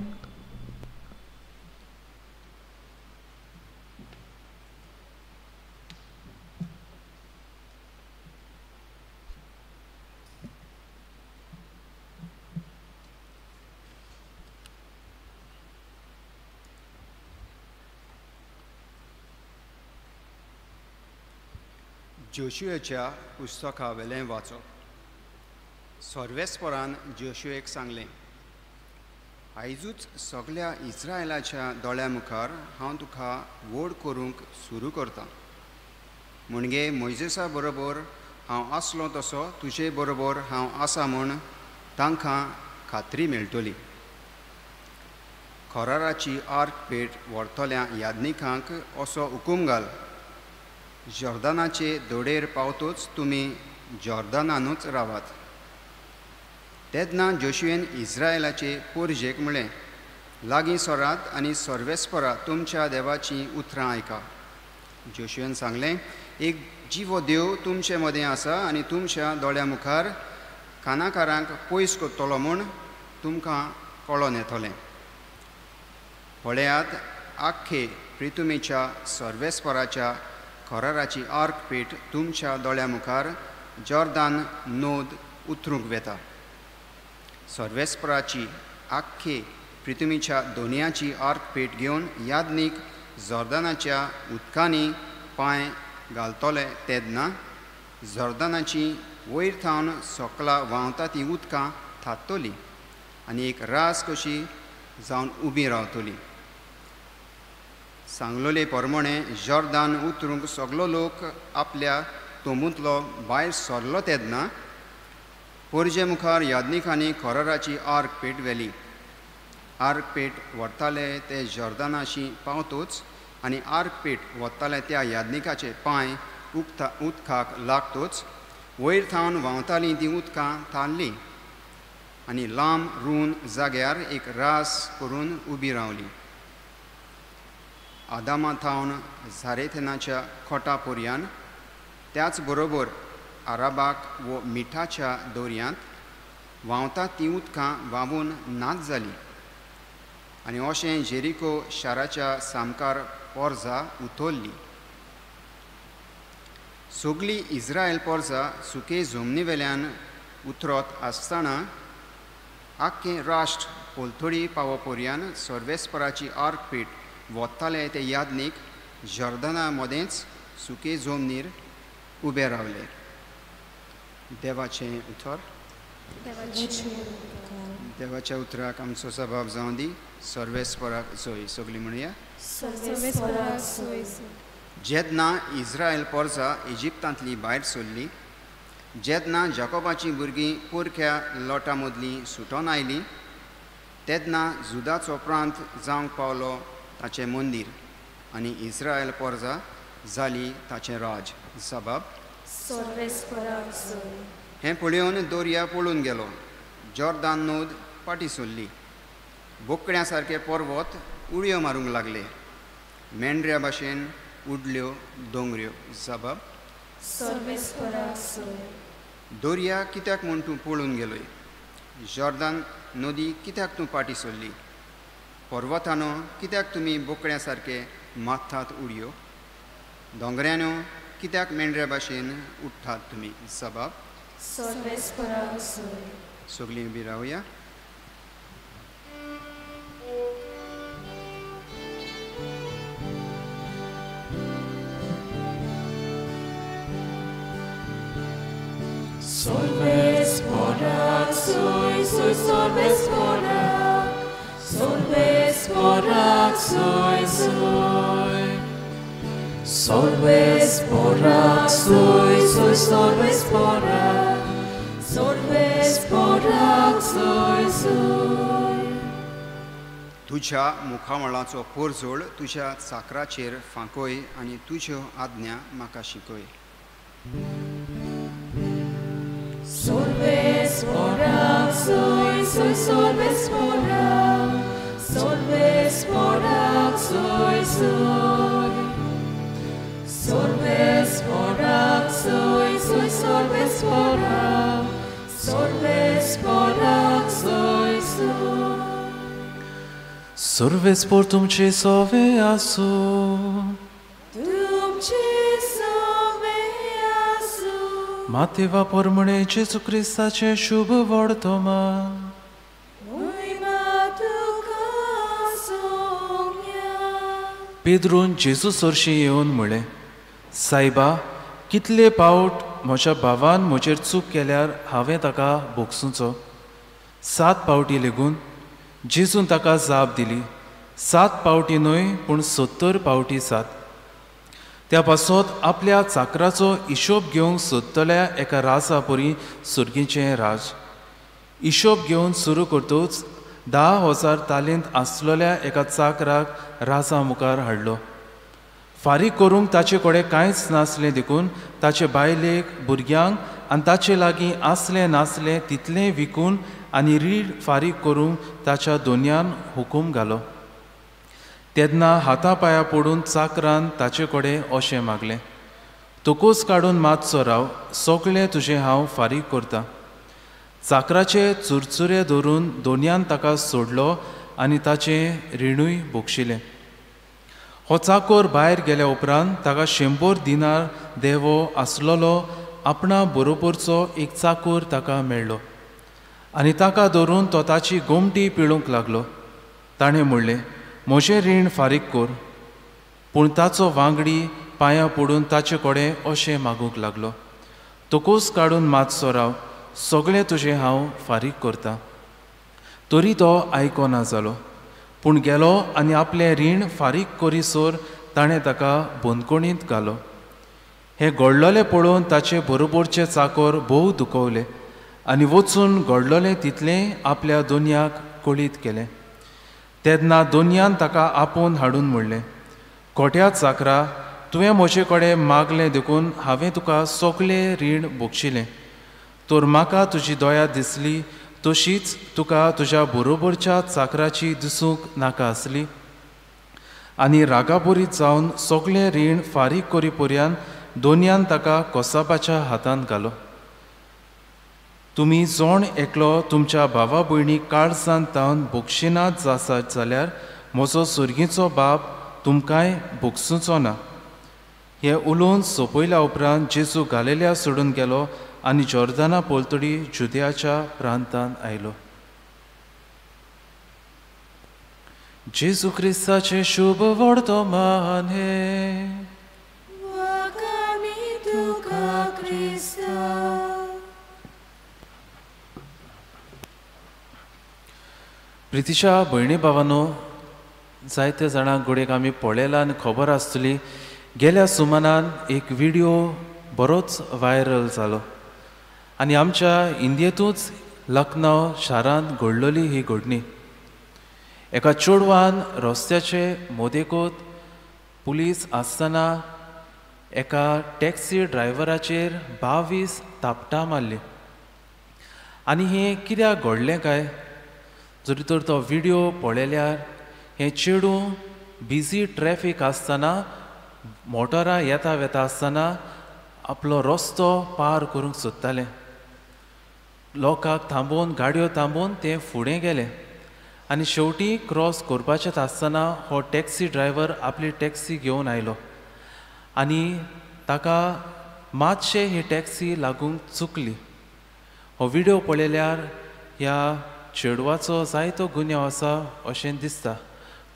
जोशुएच्या पुस्तका वेलें वाचप. सर्वेस्परान जोशुएक सांगलें, आयजूच सगळ्या इस्रायलाच्या दोळ्या मुखार हांव तुका वोड करूंक सुरू करतां. म्हणजे मोइजेसा बरोबर हांव आसलो तसो तुजे बरोबर हांव आसा म्हूण तांकां खात्री मेळटली. खोराराची आर्क पेट व्हरतल्या यादनिकांक असो हुकूम घाल, जॉर्दानाचे दोडेर पावतूच तुमी जॉर्दानानूच रावात. तेन्ना जोशुएन इस्रायलाचे पोरजेक म्हळें, लागीं सोरात आनी सर्वेस्परा तुमच्या देवाची उतरां आयका. जोशुएन सांगलें, एक जिवो देव तुमचे मदें आसा आनी तुमच्या दोळ्या मुखार कानाकारांक पयस करतलो म्हूण तुमकां कळोन येतलें. पळयात, आख्खे प्रितुमेच्या सर्वेस्पराच्या खोराराची आर्क पेट तुमच्या दोळ्या मुखार जॉर्दान नोद उतरूंक वेता. सर्वेस्पराची आख्खे प्रितुमेच्या दोनयाची आर्क पेट घेवन यादनीक जॉर्दानाच्या उदकांनी पांय घालतले तेन्ना जॉर्दानाची वयर थावन सकला व्हांवता ती उदकां थात्तोली आनी एक रास कशी जावन उबी रावतली. सांगलोले प्रमाणे जॉर्दान उतरूंक सगलो लोक आपल्या तोंबूंतलो भायर सरलो तेन्ना पोरजे मुखार यादनिकांनी खोराराची आर्क पेट व्हेली. आर्क पेट व्हरताले ते जॉर्दानाशी पावतूच आनी आर्क पेट वताले त्या यादनिकाचे पांय उदकाक लागतूच वयर थावन व्हांवतालीं तीं उदकां थारलीं आनी लांब रूंद जाग्यार एक रास करून उबी रावली. आदामा थावन झारेथेनाच्या खोटा पर्यान त्याच बरोबर आराबाक वो मिठाच्या दोरयांत व्हांवता ती उदकां व्हांवून नाच जाली आनी अशें जेरिको शाराच्या सामकार पोरजां उतोल्ली. सगळीं इस्रायल पोरजां सुके जमनी वेल्यान उतरत आसतना आख्खें राष्ट्र पोलतोडी पावो पर्यान सर्वेस्पराची आर्क पीठ वताले ते यादनीक जॉर्दना मदेंच सुके जमनीर उबे रावले. देवाचें उतर. देवाच्या उतराक आमचो सभाव जावं दी. सर्वेस्पराक सोय. सगळीं म्हणया. जेन्ना इस्रायल पोरजां इजिप्तांतली भायर सरलीं, जेन्ना जाकोबाची भुरगीं पुरख्या लोटा मदलीं सुटोन आयलीं, तेन्ना जुदाचो प्रांत जावंक पावलो ताचें मंदीर आनी इस्रायल पोरजां जाली ताचें राज. सबाब. हें पळयोवन दर्या पळून गेलो. जॉर्दान नोद पाटी सरली. बोकड्या सारके पर्वत उडयो मारूंक लागले. मेंढऱ्या भाशेन उडल्यो दोंगऱ्यो. सबाब. दर्या कित्याक म्हूण तूं पळून गेलोय? जॉर्दान नदी कित्याक तूं पाटी सरली? पर्वतानो कित्याक तुमी बोकड्या सारके माथतात उडयो? दोंगऱ्यानो कित्याक मेंढऱ्या भाशेन उठ्ठात तुमी? सबाब. सगळीं उबी रावया. Solvesporak, soy, solvesporak. Solvesporak, soy. Solvesporak, soy, solvesporak. Solvesporak, soy. तुज्या मुखामळाचो पोरजोळ तुज्या चाकराचेर फांकोय आनी तुज्यो आज्ञा म्हाका शिकय. Solvesporak, soy, solvesporak. Solvesporak, soy. Solvesporak, soy, solvesporak. Solvesporak, soy. Sorvespor तुमचे सोवे आसो. मातेवा पोरमणे जेजू क्रिस्ताचे शुभ वर्तमा. पेद्रून जेजू सोरशी येवन म्हळें, सायबा, कितले पावट म्हज्या भावान म्हजेर चूक केल्यार हांवें ताका भोगसूचो? 7 पावटी लेगून. जेजून ताका जाप दिली, 7 पावटी न्हय पूण 70 पावटी 7. त्या पासत आपल्या चाकराचो हिशोब घेवंक सोदतल्या एका राजा परी सुर्गीचें राज. हिशोब घेवन सुरू करतूच 10,000 तालींत आसलेल्या एका चाकराक राजा मुखार हाडलो. फारीक करूंक ताचे कडेन कांयच नासलें देखून ताचे बायलेक, भुरग्यांक आनी ताचे लागीं आसलें नासलें तितलें विकून आनी रीण फारीक करूंक ताच्या दोनयान हुकूम घालो. तेन्ना हाता पांयां पडून चाकरान ताचे कडेन अशें मागलें, तोकूच काडून मातसो राव, सगळें तुजें हांव फारीक करतां. चाकराचे चुरचुरे धरून दोनयान ताका सोडलो आनी ताचें रिणूय भोगशिलें. हो चाकोर भायर गेल्या उपरांत ताका 100 दिनार देवो आसलोलो आपणा बरोबरचो एक चाकोर ताका मेळ्ळो आनी ताका धरून तो ताची गोमटी पिळूंक लागलो. ताणें म्हणलें, म्हजें रीण फारीक कर. पूण ताचो वांगडी पांयां पडून ताचे कडेन अशें मागूंक लागलो, तोकूच काडून मातसो राव, सगळें तुजें हांव फारीक करतां. तरी तो आयकोना जालो, पूण गेलो आनी आपलें रीण फारीक करीसोर ताणें ताका बंदकोणींत घालो. हें घडलोलें पळोवन ताचे बरोबरचे चाकोर भोव दुखवले आनी वचून घडलोलें तितलें आपल्या दोनयाक कळीत केलें. तेन्ना दोनयान ताका आपोवन हाडून म्हणलें, खोट्या चाकरा, तुवें म्हजे कडेन मागलें देखून हांवें तुका सगळें रीण भोगशिलें. तर म्हाका तुजी दया दिसली, तशीच तुका तुज्या बरोबरच्या चाकराची दिसूंक नाका आसली आनी रागाबोरीत जावन सगळें रीण फारीक करी पर्यान दोनयान ताका कोसाबाच्या हातांत घालो. तुमी जोण एकलो तुमच्या भावा भयणीक काळजांत तावन भोगशिनात आसात जाल्यार म्हजो सुर्गीचो बाब तुमकांय भोगसूचो ना. हे उलोवन सोंपयल्या उपरांत जेजू गालिल्या सोडून गेलो आनी जॉर्दाना पलतडी जुदियाच्या प्रांतांत आयलो. जेजू क्रिस्ताचे शुभ वर्तमान हे प्रितीच्या भयणी भावांनो, जायत्या जाणांक घोडेक आमी पळयला आनी खबर आसतली. गेल्या सुमारान एक व्हिडिओ बरोच व्हायरल जालो आनी आमच्या इंडियेंतूच लखनौ शारांत घडलेली ही घडणी. एका चेडवान रस्त्याचे मदेकूत पुलीस आसतना एका टॅक्सी ड्रायव्हराचेर 22 तापटां मारली. आनी हें कित्याक घडलें काय, जरी तर तो व्हिडिओ पळयल्यार हें चेडूं बिजी ट्रॅफीक आसतना मोटरां येता वेता आसतना आपलो रस्तो पार करूंक सोदतालें. लोकांक थांबोवन गाडयो थांबोवन ते फुडें गेले आनी शेवटी क्रॉस करपाचेंच आसतना हो टॅक्सी ड्रायव्हर आपली टॅक्सी घेवन आयलो आनी ताका मातशें ही टॅक्सी लागूंक चुकली. हो व्हिडिओ पळयल्यार ह्या चेडवाचो जायतो गुन्यांव आसा अशें दिसता.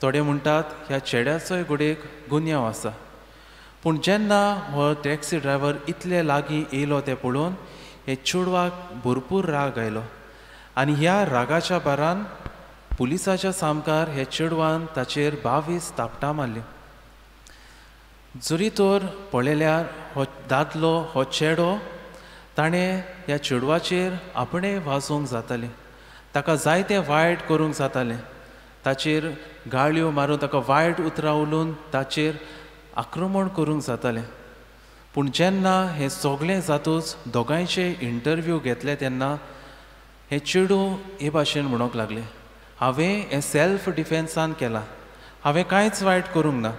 थोडे म्हणटात ह्या चेड्याचोय घोडेक गुन्यांव आसा. पूण जेन्ना हो टॅक्सी ड्रायव्हर इतले लागीं येयलो तें पळोवन हे चेडवाक भरपूर राग आयलो आनी ह्या रागाच्या भारान पुलिसाच्या सामकार हे चेडवान ताचेर 22 तापटां मारली. जरी तर पळयल्यार हो दादलो हो चेडो ताणें ह्या चेडवाचेर आपणें वाजोवंक जातालें, ताका जायतें वायट करूंक जातालें, ताचेर गाळयो मारून ताका वायट उतरां उलोवन ताचेर आक्रमण करूंक जातालें. पूण जेन्ना हें सगळें जातूच दोगांयचे इंटरव्यू घेतले तेन्ना हें चेडूं हे भाशेन म्हणूंक लागलें, हांवें हें सेल्फ डिफेन्सान केलां, हांवें कांयच वायट करूंक ना.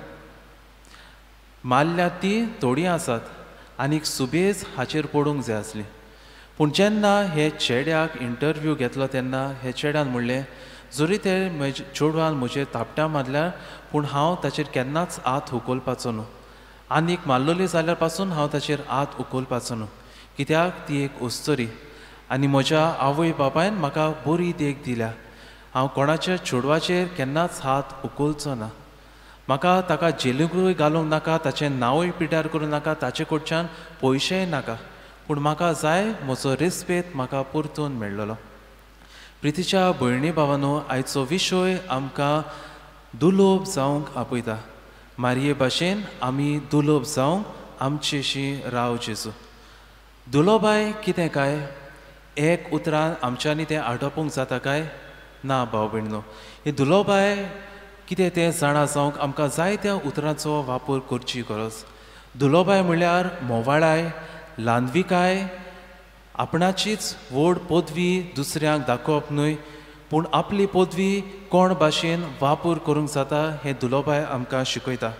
मारल्यात ती थोडीं आसात आनीक सुबेज हाचेर पडूंक जाय आसली. पूण जेन्ना हे चेड्याक इंटरव्यू घेतलो तेन्ना हे चेड्यान म्हणलें, जरी ते चेडवान म्हजेर तापटां मारल्यार पूण हांव ताचेर केन्नाच हात उखलपाचो न्हू, आनीक मारलोली जाल्यार पासून हांव ताचेर हात उखलपाचो न्हू, कित्याक ती एक उस्तरी आनी म्हज्या आवय बापायन म्हाका बरी देख दिल्या. हांव कोणाच्या चेडवाचेर केन्नाच हात उखलचो ना. म्हाका ताका जेलीकूय घालूंक नाका, ताचें नांवूय पिड्यार करूं नाका, ताचे कडच्यान पयशेय नाका, पूण म्हाका जाय म्हजो रिस्पेत म्हाका परतून मेळ्ळलो. प्रितीच्या भयणी भावांनो, आयचो विशय आमकां दुलोब जावंक आपयता. मारये भाशेन आमी दुलोब जावंक आमचेशी राव जेजू. दुलोबाय कितें काय, एक उतरान आमच्यांनी तें आटोपूंक जाता काय ना भाव भयणीनो. ही दुलोबाय कितें तें जाणा जावंक आमकां जायत्या उतरांचो वापर करची गरज. दुलोबाय म्हळ्यार मोवाळाय, ल्हानविकाय, आपणाचीच व्हड पदवी दुसऱ्यांक दाखोवप न्हय, पूण आपली पदवी कोण भाशेन वापर करूंक जाता हें दुलोबाय आमकां शिकयता.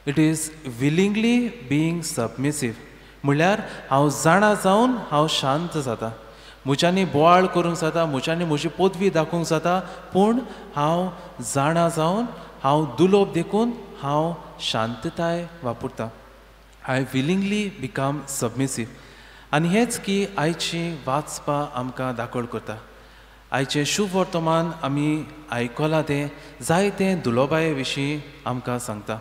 इट इज विलिंगली बिईंग सबमिसीव, म्हळ्यार हांव जाणा जावन हांव शांत जाता. म्हज्यांनी बोवाळ करूंक जाता, म्हज्यांनी म्हजी पदवी दाखोवंक जाता, पूण हांव जाणा जावन हांव दुलोब देखून हांव शांतताय वापरतां. I willingly become submissive. आनी हेंच की आयची वाचपा आमकां दाखोळ करता. आयचें शुभ वर्तमान आमी आयकलां तें जायतें दुलोबाये विशीं आमकां सांगता.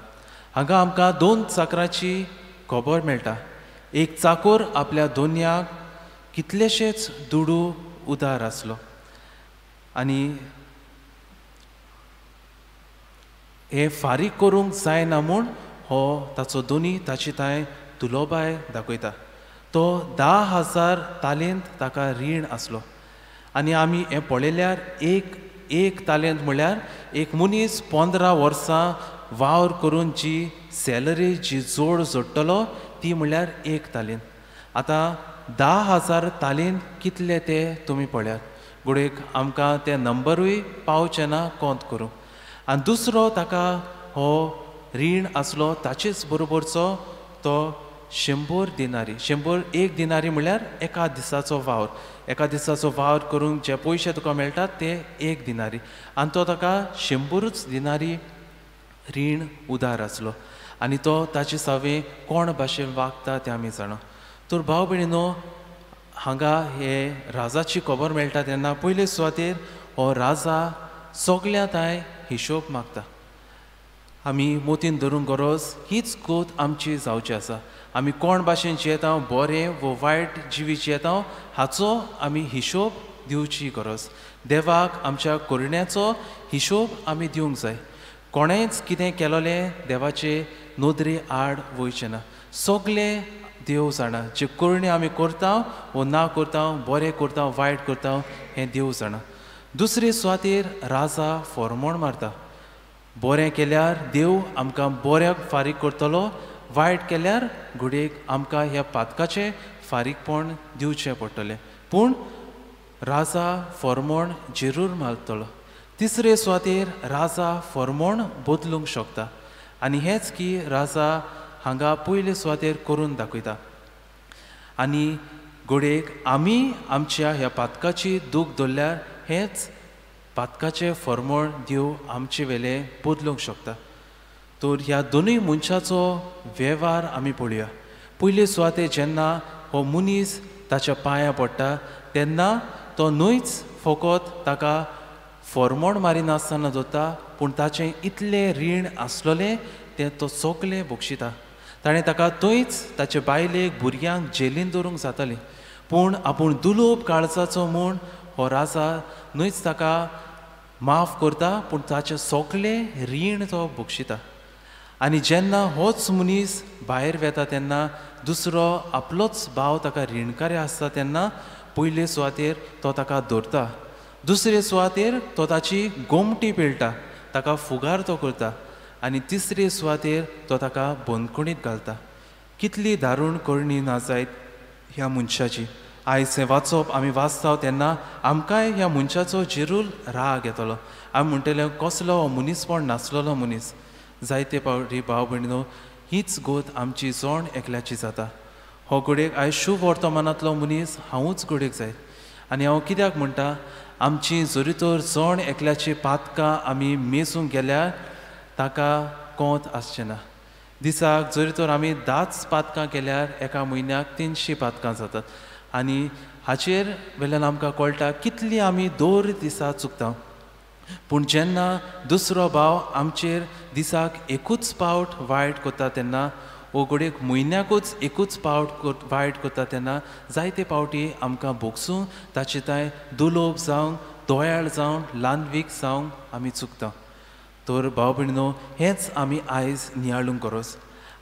हांगा आमकां 2 चाकरांची खबर मेळटा. एक चाकोर आपल्या दोनयाक कितलेशेच दुडू उदार आसलो आनी हे फारीक करूंक जायना म्हूण हो ताचो दोनी ताची ताय दुलोबाय दाखयता. तो 10,000 तालेंत ताका रीण आसलो आनी आमी हें पळयल्यार एक तालेंत म्हळ्यार एक मनीस 15 वर्सां वावर करून जी सॅलरी जी जोड जोडटलो ती म्हळ्यार 1 तालेंत. आतां 10,000 तालेंत कितले ते तुमी पळयात. घोडेक आमकां ते नंबरूय पावचे ना कोंत करूं. आनी दुसरो ताका हो रीण आसलो ताचेच बरोबरचो तो 100 दिनारी. 100 दिनारी म्हळ्यार एका दिसाचो वावर. एका दिसाचो वावर करूंक जे पयशे तुका मेळटात ते 1 दिनारी. आनी तो ताका 100 दिनारी रीण उदार आसलो. आनी तो ताचे सावे कोण भाशेन वागता तें आमी जाणा. तर भाव भयणीनो, हांगा हे राजाची खबर मेळटा तेन्ना पयले सुवातेर हो राजा सगळ्या ताय हिशोब मागता. आमी मोतीन धरूंक गरज हीच गोत आमची जावची आसा. आमी कोण भाशेन जियेता, बरें वो वायट जिवी जियेता, हाचो आमी हिशोब दिवची गरज. देवाक आमच्या करण्याचो हिशोब आमी दिवंक जाय. कोणेंच कितें केलोलें देवाचे नदरे आड वयचें ना. सगळें देव जाणा. जे करणी आमी करता वो ना करता, बरें करता वायट करता, हें देव जाणा. दुसरे सुवातेर राजा फॉर्मोण मारता. बरें केल्यार देव आमकां बऱ्याक फारीक करतलो, वायट केल्यार घडयेक आमकां ह्या पातकाचें फारीकपण दिवचें पडटलें. पूण राजा फॉर्मोण जरूर मारतलो. तिसरे सुवातेर राजा फॉर्मोण बदलूंक शकता. आनी हेंच की राजा हांगा पयले सुवातेर करून दाखयता. आनी घडयेक आमी आमच्या ह्या पातकाची दूख धरल्यार हेंच पातकाचें फॉर्मोण देव आमचे वेले बदलूंक शकता. तर ह्या दोनूय मनशाचो वेव्हार आमी पळोवया. पयले सुवातेर जेन्ना हो मनीस ताच्या पांयां पडटा तेन्ना तो न्हूच फकत ताका फॉर्मोण मारिनासतना दोता, पूण ताचें इतलें रीण आसलोलें तें तो सगळें बक्षिता. ताणें ताका थंयच ताचे बायलेक भुरग्यांक जेलीन दवरूंक जातालीं. पूण आपूण दुलोप काळजाचो म्हूण हो राजा न्हूच ताका माफ करता, पूण ताचें सगळें रीण तो बक्षिता. आनी जेन्ना होच मनीस भायर वेता तेन्ना दुसरो आपलोच भाव ताका रीणकारी आसता तेन्ना पयले सुवातेर तो ताका धरता. दुसरे सुवातेर तो ताची गोमटी पिळटा, ताका फुगार तो करता. आनी तिसरे सुवातेर तो ताका बंदखणीत घालता. कितली दारूण करणी ना जायत ह्या मनशाची. आयज हें वाचप आमी वाचता तेन्ना आमकांय ह्या मनशाचो जरूर राग येतलो. आमी म्हणटले कसलो हो मनीसपण नासलेलो मनीस. जायते फावटी भाव भयणीनो, हीच गोत आमची जोण एकल्याची जाता. हो घडयेक आयज शुभ वर्तमानांतलो मनीस हांवूच घडयेक जाय. आनी हांव कित्याक म्हणटा, आमची जरी तर जोण एकल्याची पातकां आमी मेसूंक गेल्यार ताका कोंत आसचें ना. दिसाक जरी तर आमी 10 पातकां केल्यार एका म्हयन्याक 300 पातकां जातात. आनी हाचेर वेल्यान आमकां कळटा कितली आमी दर दिसा चुकता. पूण जेन्ना दुसरो भाव आमचेर दिसाक एकूच पावट वायट करता तेन्ना, वो घडयेक म्हयन्याकूच एकूच पावट वायट करता तेन्ना जायते फावटी आमकां भोगसूं ताचे तांय दुलोप जावंक, दोयाळ जावन, ल्हानवीक जावंक आमी चुकता. तर भाव भयणीनो, हेंच आमी आयज नियाळूंक गरज.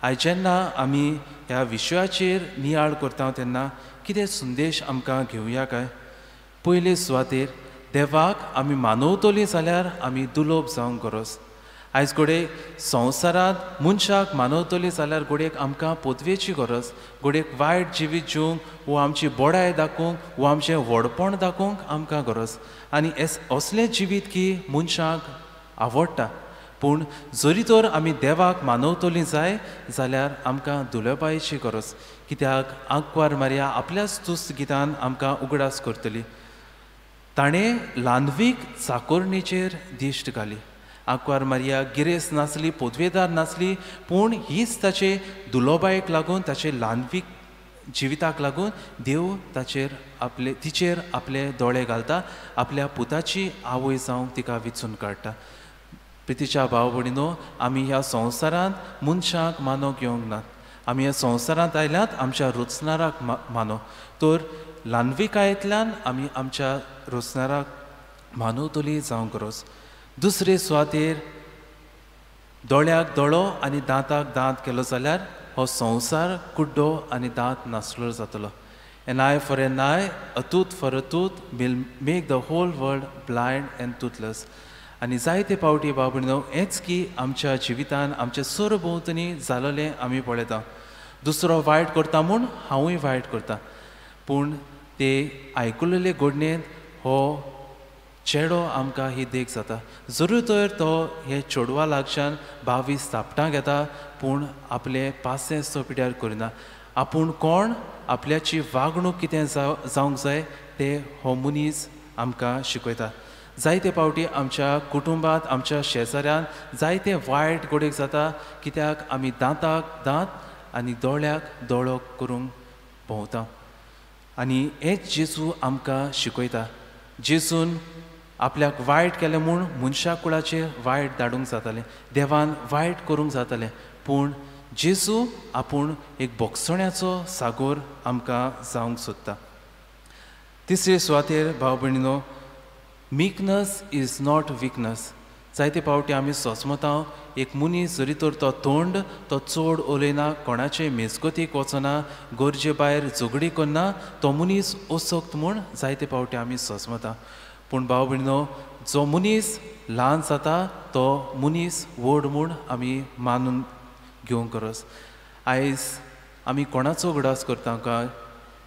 आयज जेन्ना आमी ह्या विशयाचेर नियाळ करता तेन्ना कितें संदेश आमकां घेवया काय. पयले सुवातेर देवाक आमी मानवतली जाल्यार आमी दुलोप जावंक गरज. आयज घडये संवसारांत मनशाक मानवतली जाल्यार घडयेक आमकां पदवेची गरज. घडयेक वायट जिवीत जिवंक, वो आमची बोडाय दाखोवंक, वो आमचें व्हडपण दाखोवंक आमकां गरज. आनी असलें जिवीत की मनशाक आवडटा. पूण जरी तर आमी देवाक मानवतली जाय जाल्यार आमकां दुलोबायेची गरज. कित्याक आंकवार मारया आपल्याच तुस्त गितान आमकां उगडास करतली. ताणें ल्हानवीक चाकोरणीचेर दिश्ट घाली. आंकवार मारया गिरेस्त नासली, पदवेदार नासली, पूण हीच ताचे दुलोबायेक लागून, ताचे ल्हानवीक जिविताक लागून देव तिचेर आपले दोळे घालता. आपल्या पुताची आवय जावंक तिका विचून काडटा. प्रितीच्या भाव भयणीनो, आमी ह्या संवसारांत मनशाक मानो घेवंक नात. आमी ह्या संवसारांत आयल्यात आमच्या रुचनाराक मानो. तर ल्हानविकायेंतल्यान आमी आमच्या रुचनाराक मानवतली जावंक गरज. दुसरे सुवातेर दोळ्याक दोळो आनी दांताक दांत केलो जाल्यार हो संवसार कुड्डो आनी दांत नासलो जातलो. An eye for an eye, a tooth for a tooth will make the whole world blind and toothless. आनी जायते फावटी भाव भयणीनो, हेंच की आमच्या जिवितान आमच्या सरभोंवतणी जालोलें आमी पळयता. दुसरो वायट करता म्हूण हांवूय वायट करता. पूण ते आयकुलेले घडणेंत हो चेडो आमकां ही देख जाता. जरूर तर तो हे चेडवा लागच्यान 22 तापटां घेता पूण आपले पासें सोपिड्यार करिना. आपूण कोण आपल्याची वागणूक कितें जावंक जाय ते हो मनीस आमकां शिकयता. जायते फावटी आमच्या कुटुंबांत आमच्या शेजाऱ्यान जायते वायट घडये जाता कित्याक आमी दांताक दांत आनी दोळ्याक दोळो करूंक भोंवता. आनी हेच जेजू आमकां शिकयता. जेजून आपल्याक वायट केलें म्हूण मनशा कुळाचेर वायट धाडूंक जातालें, देवान वायट करूंक जातालें. पूण जेजू आपूण एक बोगसण्याचो सागोर आमकां जावंक सोदता. तिसरे सुवातेर भाव भयणीनो, मीकनस इज नॉट विकनस. जायते फावटी आमी सोचमता एक मनीस जरी तर तो तोंड तो चड उलयना, कोणाचे मेजगतीक वचना, गरजे भायर झगडी करना, तो मनीस ओसोक्त म्हूण जायते फावटी आमी सोचमता. पूण भाव भयणीनो, जो मनीस ल्हान जाता तो मनीस व्हड म्हूण आमी मानून घेवंक गरज. आयज आमी कोणाचो उगडास करता काय?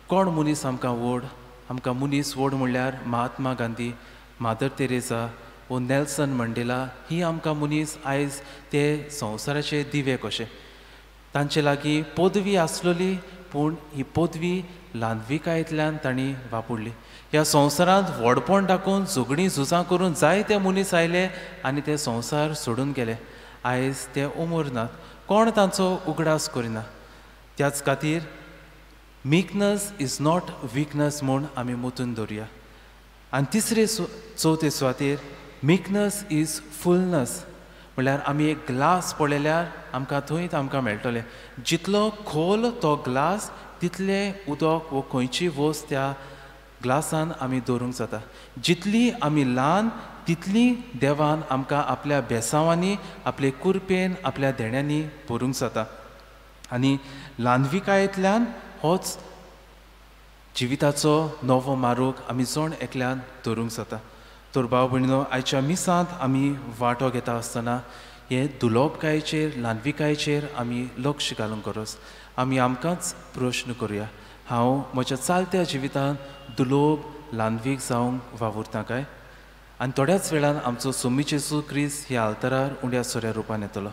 कोण मनीस आमकां व्हड? आमकां मनीस व्हड म्हणल्यार महात्मा गांधी, मादर तेरेसा वो नेल्सन मंडेला. ही आमकां मनीस आयज ते संवसाराचे दिवे कशे. तांचे लागीं पदवी आसलेली पूण ही पदवी ल्हानविकायेंतल्यान तांणी वापरली. ह्या संवसारांत व्हडपण दाखोवन झगडीं झुजां करून जायते मनीस आयले आनी ते संवसार सोडून गेले. आयज ते उमर नात, कोण तांचो उगडास करिना. त्याच खातीर मीकनस इज नॉट विकनस म्हूण आमी मुतून दवरया. आनी तिसरे चवथे सुवातेर मीकनस इज फुलनस. म्हळ्यार आमी एक ग्लास पळयल्यार आमकां थंयच आमकां मेळटलें. जितलो खोल तो ग्लास तितलें उदक वो खंयची वस्त त्या ग्लासान आमी दवरूंक जाता. जितली आमी ल्हान तितली देवान आमकां आपल्या बेसांवांनी, आपले कुरपेन, आपल्या देण्यांनी भरूंक जाता. आनी ल्हानविकायेंतल्यान होच जिविताचो नवो मार्ग आमी जण एकल्यान धरूंक जाता. तर भाव भयणीनो, आयच्या मिसांत आमी वांटो घेता आसतना हे दुलोपकायेचेर, ल्हानविकायेचेर आमी लक्ष घालूंक गरज. आमी आमकांच प्रश्न करुया, हांव म्हज्या चालत्या जिवितांत दुलोब ल्हानवीक जावंक वावुरता काय? आनी थोड्याच वेळान आमचो सोमी जेजू क्रिस्त ह्या आल्तारार उंड्या सोऱ्या रुपान येतलो.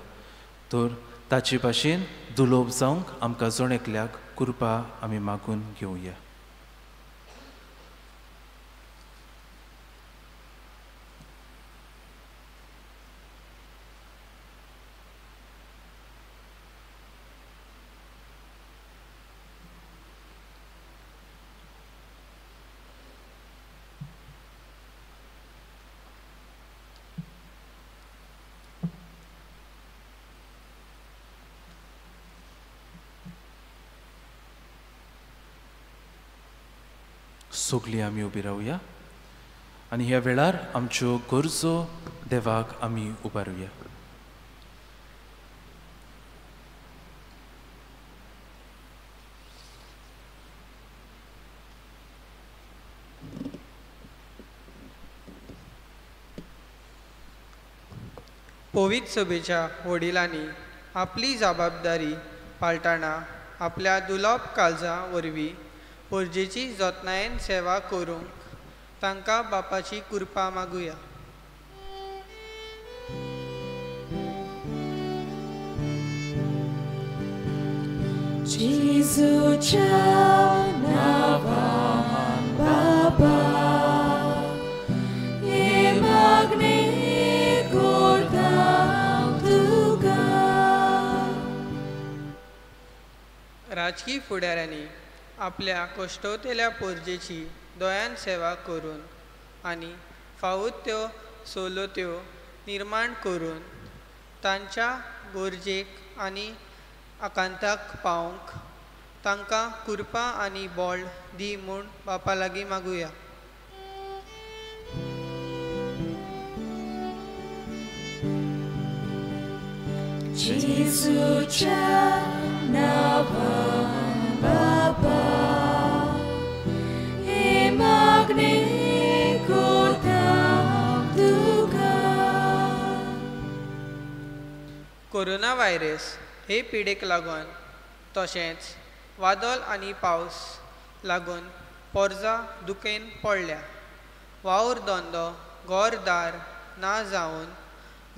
तर ताचे भाशेन दुलोब जावंक आमकां जण एकल्याक कृपा आमी मागून घेवया. सगळीं आमी उबी रावया आनी ह्या वेळार आमच्यो गरजो देवाक आमी उबारुया. पवित्र सभेच्या वडिलांनी आपली जबाबदारी पाळटना आपल्या दुलोप काळजा वरवीं पोरजेची जतनायेन सेवा करूंक तांकां बापाची कृपा मागुया. जेजूच्या नांवान बाबा हे मागणे करता तुका. राजकीय फुडाऱ्यांनी आपल्या कश्टवतेल्या पोरजेची दोळ्यान सेवा करून आनी फावूत त्यो सोलोत्यो निर्माण करून तांच्या गरजेक आनी आकांताक पावंक तांकां कृपा आनी बोळ दी म्हूण बापा लागीं मागुया. जेजूच्या नांवान बाबा हे मागणे करता तुका. कोरोना व्हायरस हे पिडेक लागून तशेंच वादळ आनी पावस लागून पोरजां दुखेन पडल्या. वावर दोंदो घरदार ना जावन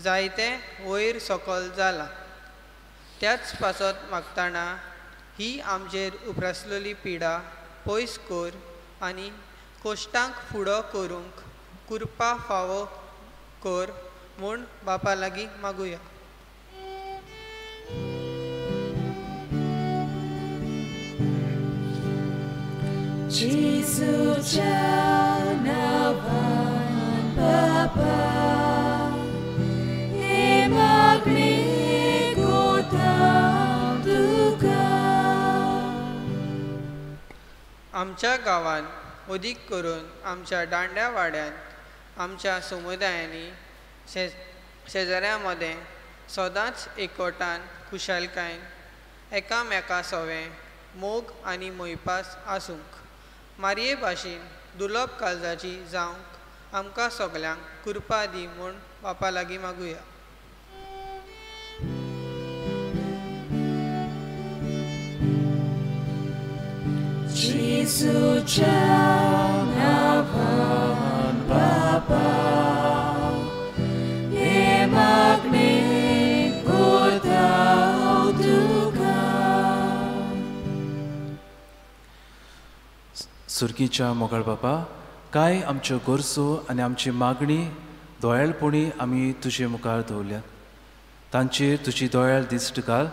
जायते वयर सकल जाला. त्याच पासत मागताना ही आमचेर उप्रासलेली पिडा पयस कर आनी कोश्टांक फुडो करूंक कृपा फावो कर म्हूण बापा लागीं मागुया. Jesuच्या नावान बापा हे मागणे करता तुका. आमच्या गांवांत अदीक करून आमच्या दांड्या वाड्यांत आमच्या समुदायांनी शेजाऱ्यां मदें सदांच एकवटान खुशालकायेन एकामेका सवें मोग आनी मोयपास आसूंक मारये भाशेन दुलोब काळजाची जावंक आमकां सगल्यांक कृपा दी म्हूण बापा लागीं मागुया. Jesuच्या नावान बापा हे मागणे करता तुका. सुर्गीच्या मोगाळ बापा, कांय आमच्यो गरजो आनी आमची मागणी दोळ्याळपणी आमी तुजे मुखार दवरल्यात. तांचेर तुजी दोळ्याळ दिश्ट घाल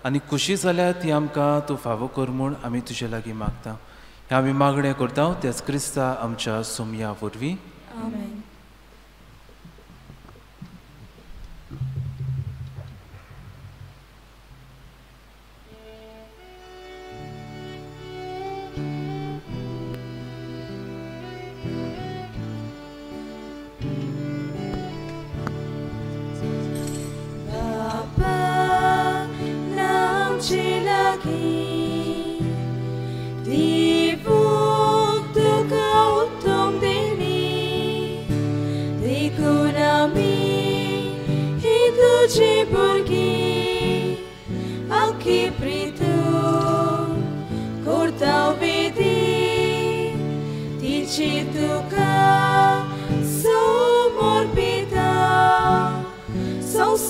आनी खुशी जाल्यार ती आमकां तूं फावो कर म्हूण आमी तुजे लागीं मागता. हें आमी मागणें करता त्याच क्रिस्ता आमच्या सोमया वरवीं. आमेन.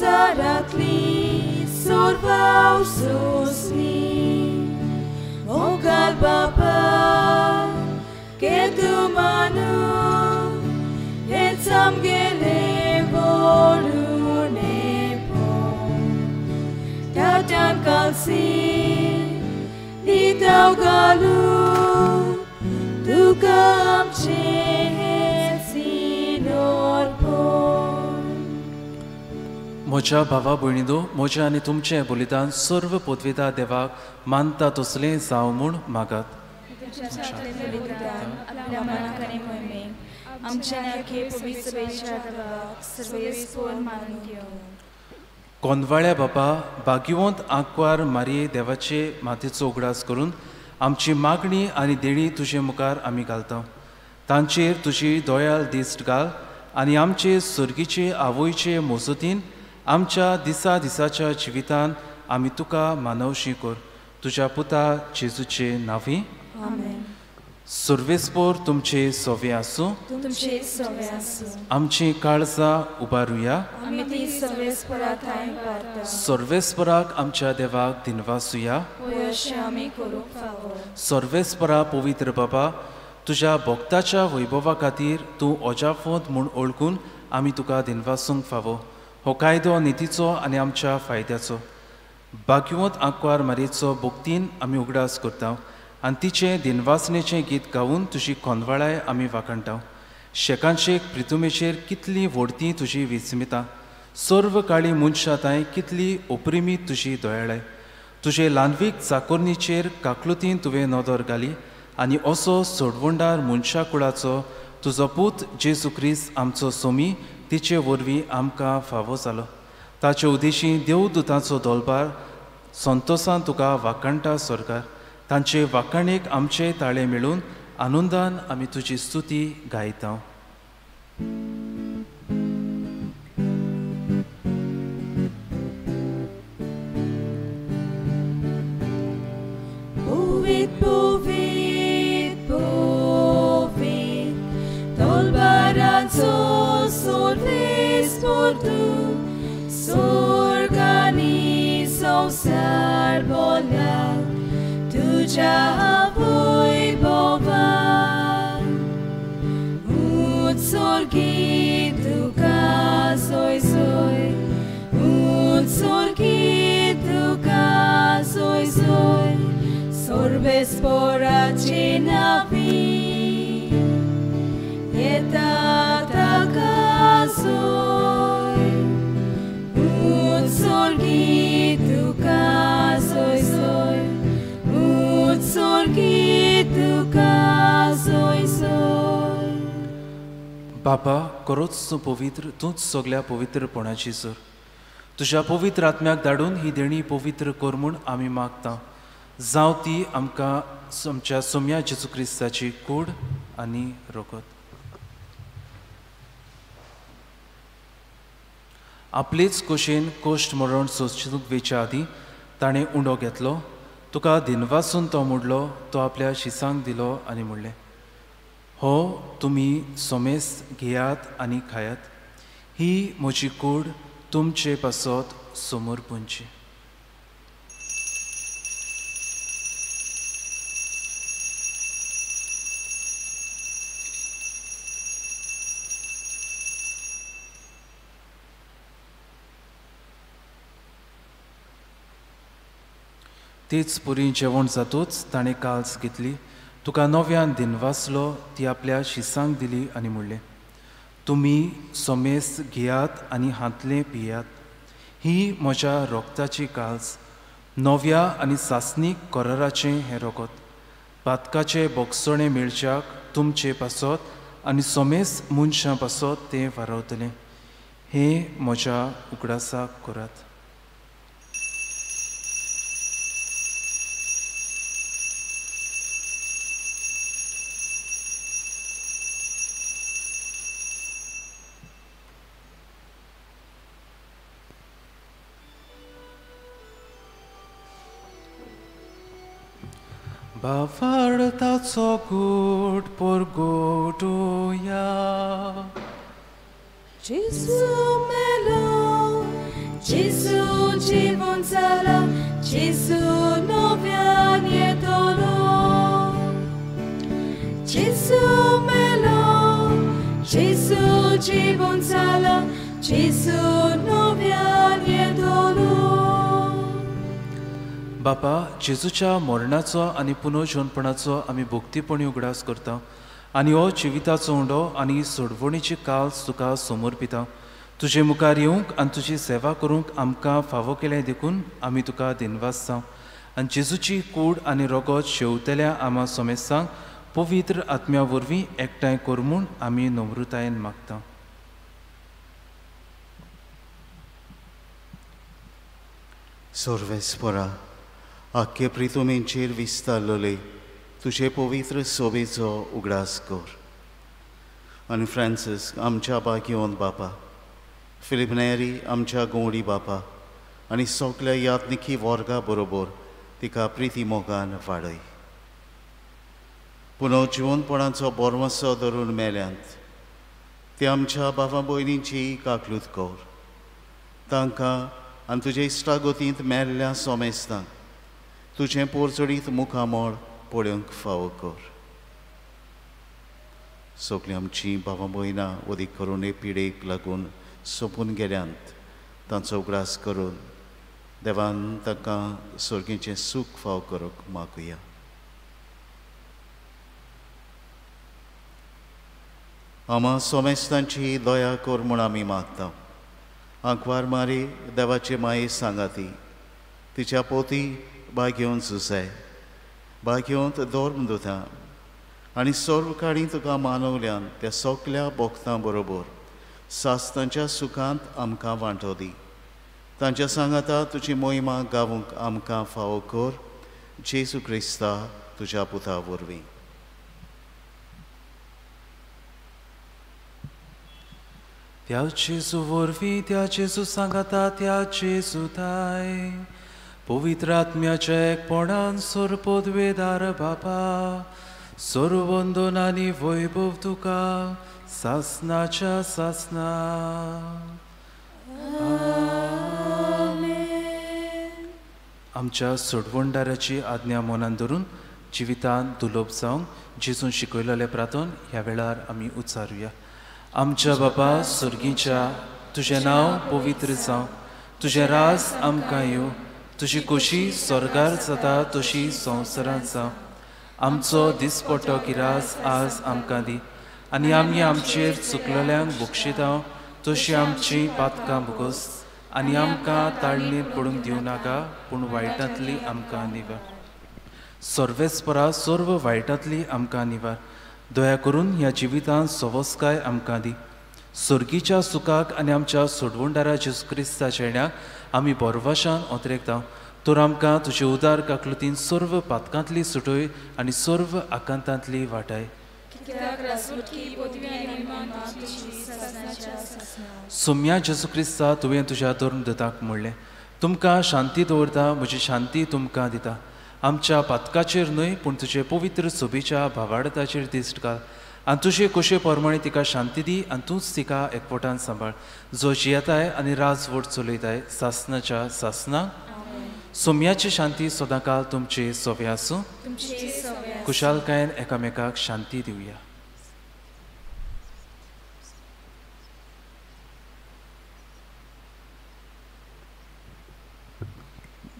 Saratli sorvau susni Mogal Baba Kedumanu Etsam gele vorunepo Tatan kalsi Ditau galu Tukam sinorpo. म्हज्या भावा भयणींनो, म्हजें आनी तुमचें बलिदान सर्व पदवेदार देवाक मानता तसलें जावं म्हूण मागात. कोंदवाळ्या बापा, भाग्यवंत आंकवार मारये देवाचे माथेचो उगडास करून आमची मागणी आनी देणी तुजे मुखार आमी घालता. तांचेर तुजी दोळ्याळ दिश्ट घाल आनी आमचे सुर्गीचे आवयचे मोजतीन आमच्या दिसा दिसाच्या जिवितान आमी तुका मानवशी कर. तुज्या पुता जेजूचे नांवी. सर्वेस्पोर तुमचे सोवे आसूं. आमची काळजां उबारुया. सर्वेस्पराक आमच्या देवाक दिनवासुया. सर्वेस्परा पवित्र बाबा, तुज्या भक्ताच्या वैभवा खातीर तूं ओजाफोत म्हूण ओळखून आमी तुका दिनवासूंक फावो. हो कायदो नितीचो आनी आमच्या फायद्याचो. भाग्यवंत आंकवार मारयेचो भक्तीन आमी उगडास करता आनी तिचें दिनवासणेचें गीत गावून तुजी खोंदवाळाय आमी वाखणटा. शेकांचेक प्रितुमेचेर कितली व्हडती तुजी विस्मिता. सर्व काळी मनशाताय कितली ओप्रिमीत तुजी दोळ्याळाय. तुजे ल्हानवीक चाकोरणीचेर काकलुतीन तुवें नदर घाली आनी असो सोडवंडार मनशा कुळाचो तुजो पूत जेजू क्रिस्त आमचो सोमी तिचे वरवीं आमकां फावो जालो. ताचे उदेशी देवदुतांचो दोलबार संतोशान तुका वाखणटा सरकार. तांचे वाखणेक आमचे ताळे मेळून आनंदान आमी तुजी स्तुती गायता. Povit, povit, povit, tolba Santo solvis por tu, sorgani संसार बोला, तुझा voi bovan. Utsorgit ka soy soy, utsorgit ka soy soy, sorbes por acinavi, etata ka soy, utsorgit ka soy soy, utsorgit ka soy soy. बापा करोच पवित्र तूंच सगळ्या पवित्रपणाची sir तुझ्या पवित्र आत्म्याक धाडून ही देणी पवित्र कर म्हूण आमी मागता जावं ती आमकां आमच्या सोम्या जेजू क्रिस्ताची कूड आनी रोगत आपलेच कुशीन कोश्ट मरण सोंसूंक वेच्या आदीं ताणें उंडो घेतलो तुका दिनवासून तो मोडलो तो आपल्या शिसांक दिलो आनी म्हणलें हो तुमी सोमेस घेयात आनी खायात ही म्हजी कूड तुमचे पासत समोर पोंची तीच पुरी जेवण जातूच ताणें काल्स घेतली तुका नव्यान दिनवासलो ती आपल्या शिसांक दिली आनी म्हणलें तुमी सोमेस घेयात आनी हातलें पियात ही म्हज्या रोगताची काल्स नव्या आनी सासनीक कराराचें हें रोगत पातकाचे बोगसणे मेळच्याक तुमचे पासत आनी सोमेस मनशां पासत तें वारवतलें हें म्हज्या उगडासाक करात Bavartaco good por godoya. Gesù melo, Gesù জীবন সালা, Gesù novia nietolo. Gesù melo, Gesù জীবন সালা, Gesù novia nietolo. बापा जेजूच्या मरणाचो आनी पुनर्जन्मपणाचो आमी भोक्तीपणी उगडास करता आनी हो जिविताचो उंडो आनी सोडवणीची काल्स तुका समोर पिता तुजे मुखार येवंक आनी तुजी सेवा करूंक आमकां फावो केलें देखून आमी तुका दिनवास जावं आनी जेजूची कूड आनी रोगत शेवतल्या आमा सोमेसांक पवित्र आत्म्या वरवीं एकठांय कर म्हूण आमी नम्रतायेन मागता सर्वेस्परा आख्खे प्रितुमेंचेर विस्तारलोले तुजे पवित्र सोबेचो उगडास कर आनी फ्रांसीस आमच्या बागेवन बापा फिलिप नेरी आमच्या गोंडी बापा आनी सगल्या यात्निकी वर्गा बरोबर तिका प्रिती मोगान वाडय पुनर्जीवनपणाचो बोरमसो धरून मेल्यांत ते आमच्या भावा भयणींची काकलूत कर तांकां आनी तुजे इश्टागतींत मेल्ल्या सोमेस्तांक तुजें पोरचडीत मुखामोळ पळोवंक फावो कर सगळीं आमचीं भावां भयणां ओदीक करून हे पिडेक लागून सोंपून गेल्यांत तांचो उगडास करून देवान तांकां सर्गेचें सूख फाव करूंक मागुया आमा सोमेस्तांची दया कर म्हूण आमी मागता आंकवार मारी देवाचे माये सांगाती तिच्या पोती बागेवन सुसाय बागेवंत धर्म दोता आनी सर्व काळी तुका मानवल्यान त्या सगल्या भोगतां बरोबर सास्तांच्या सुखांत आमकां वांटो दी तांच्या सांगाता तुजी मोहिमा गावूंक आमकां फावो कर जेजू क्रिस्ता तुज्या पुता वरवीं त्या जेजू वरवीं त्या जेजू सांगाता त्या जेजू ताय पवित्र आत्म्याच्या एकपणान सोरपोदवेदार बापा सर्वंदन आनी वैभव तुका सासनाच्या सासना. आमच्या सोडवणदाराची आज्ञा मनान धरून जिवितान दुलोप जावंक जेजून शिकयलेले प्रार्थन ह्या वेळार आमी उच्चारुया. आमच्या बापा सुर्गीच्या, तुजें नांव पवित्र जावं, तुजें रास आमकां येवं, तुजी खोशी स्वर्गार जाता तशी संवसारांत जावं. आमचो दिसपट्टो गिरास आज आमकां दी, आनी आमी आमचेर चुकलेल्यांक बक्षितांव तशी आमची पातकां भोगोस, आनी आमकां ताळणेर पडूंक दिवं नाका, पूण वायटांतली आमकां निवार. सर्वेस्परा सर्व वायटांतली आमकां निवार. दया करून ह्या जिवितांत सवस्काय आमकां दी. सुर्गीच्या सुखाक आनी आमच्या सोडवणदारा जेजू क्रिस्ताच्या येण्याक आमी बोरवाशान ओतरेकता. तर आमकां तुजे उदार काकलुतीन सर्व पातकांतली सुटोय आनी सर्व आकांतांतली वाटाय. सोम्या जेजू क्रिस्ता तुवें तुज्या धर्मदूताक म्हणलें, तुमकां शांती दवरता, म्हजी शांती तुमकां दिता. आमच्या पातकाचेर न्हय पूण तुजे पवित्र सोबीच्या भावार्थाचेर दिश्ट घाल, आनी तुजे कशे प्रमाणे तिका शांती दी, आनी तूंच तिका एकवटान सांबाळ, जो जियेताय आनी राजवट चलयताय सासनाच्या सासना. सोम्याची शांती सदांकाळ तुमचे सोबे आसूं. कुशालकायेन एकामेकाक शांती दिवया.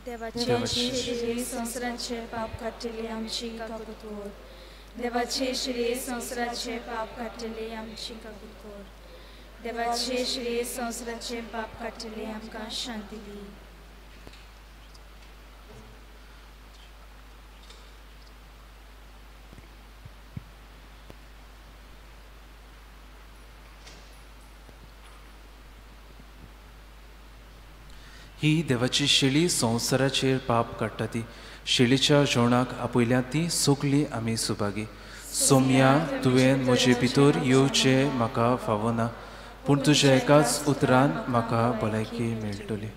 देवाचे संवसाराचे पाप काडटली आमची काकूत कर. देवाचे श्री संवसाराचे पाप काडटली आमची काकूत कर. देवाचे श्री संवसाराचे पाप काडटली आमकां शांती दी. ही देवाची शेळी संवसाराचेर पाप काडटा ती. शेळीच्या जेवणाक आपयल्या ती सोगली आमी सुभागी. सोम्या तुवें म्हजे भितर येवचें म्हाका फावना, पूण तुज्या एकाच उतरान म्हाका भलायकी मेळटली.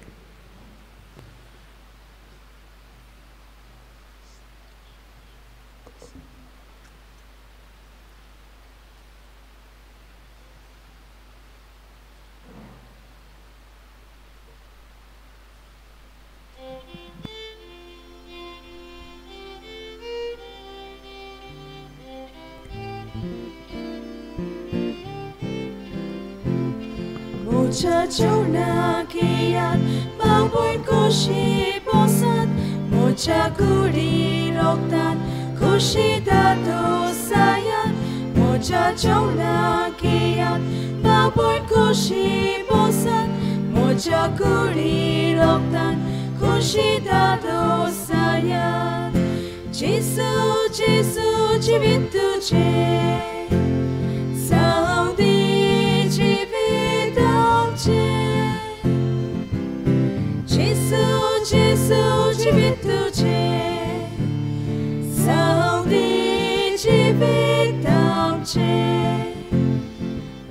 Mocha chona kiat, bawboy koshi bosat, mocha kuri roktan, koshi dato sayat, mocha chona kiat, bawboy koshi bosat, mocha kuri roktan, koshi dato sayat. Jesu, Jesu, jivit tuje, saudi jivit Jesu, Jesu, jivit tuje, saudi jivit amche.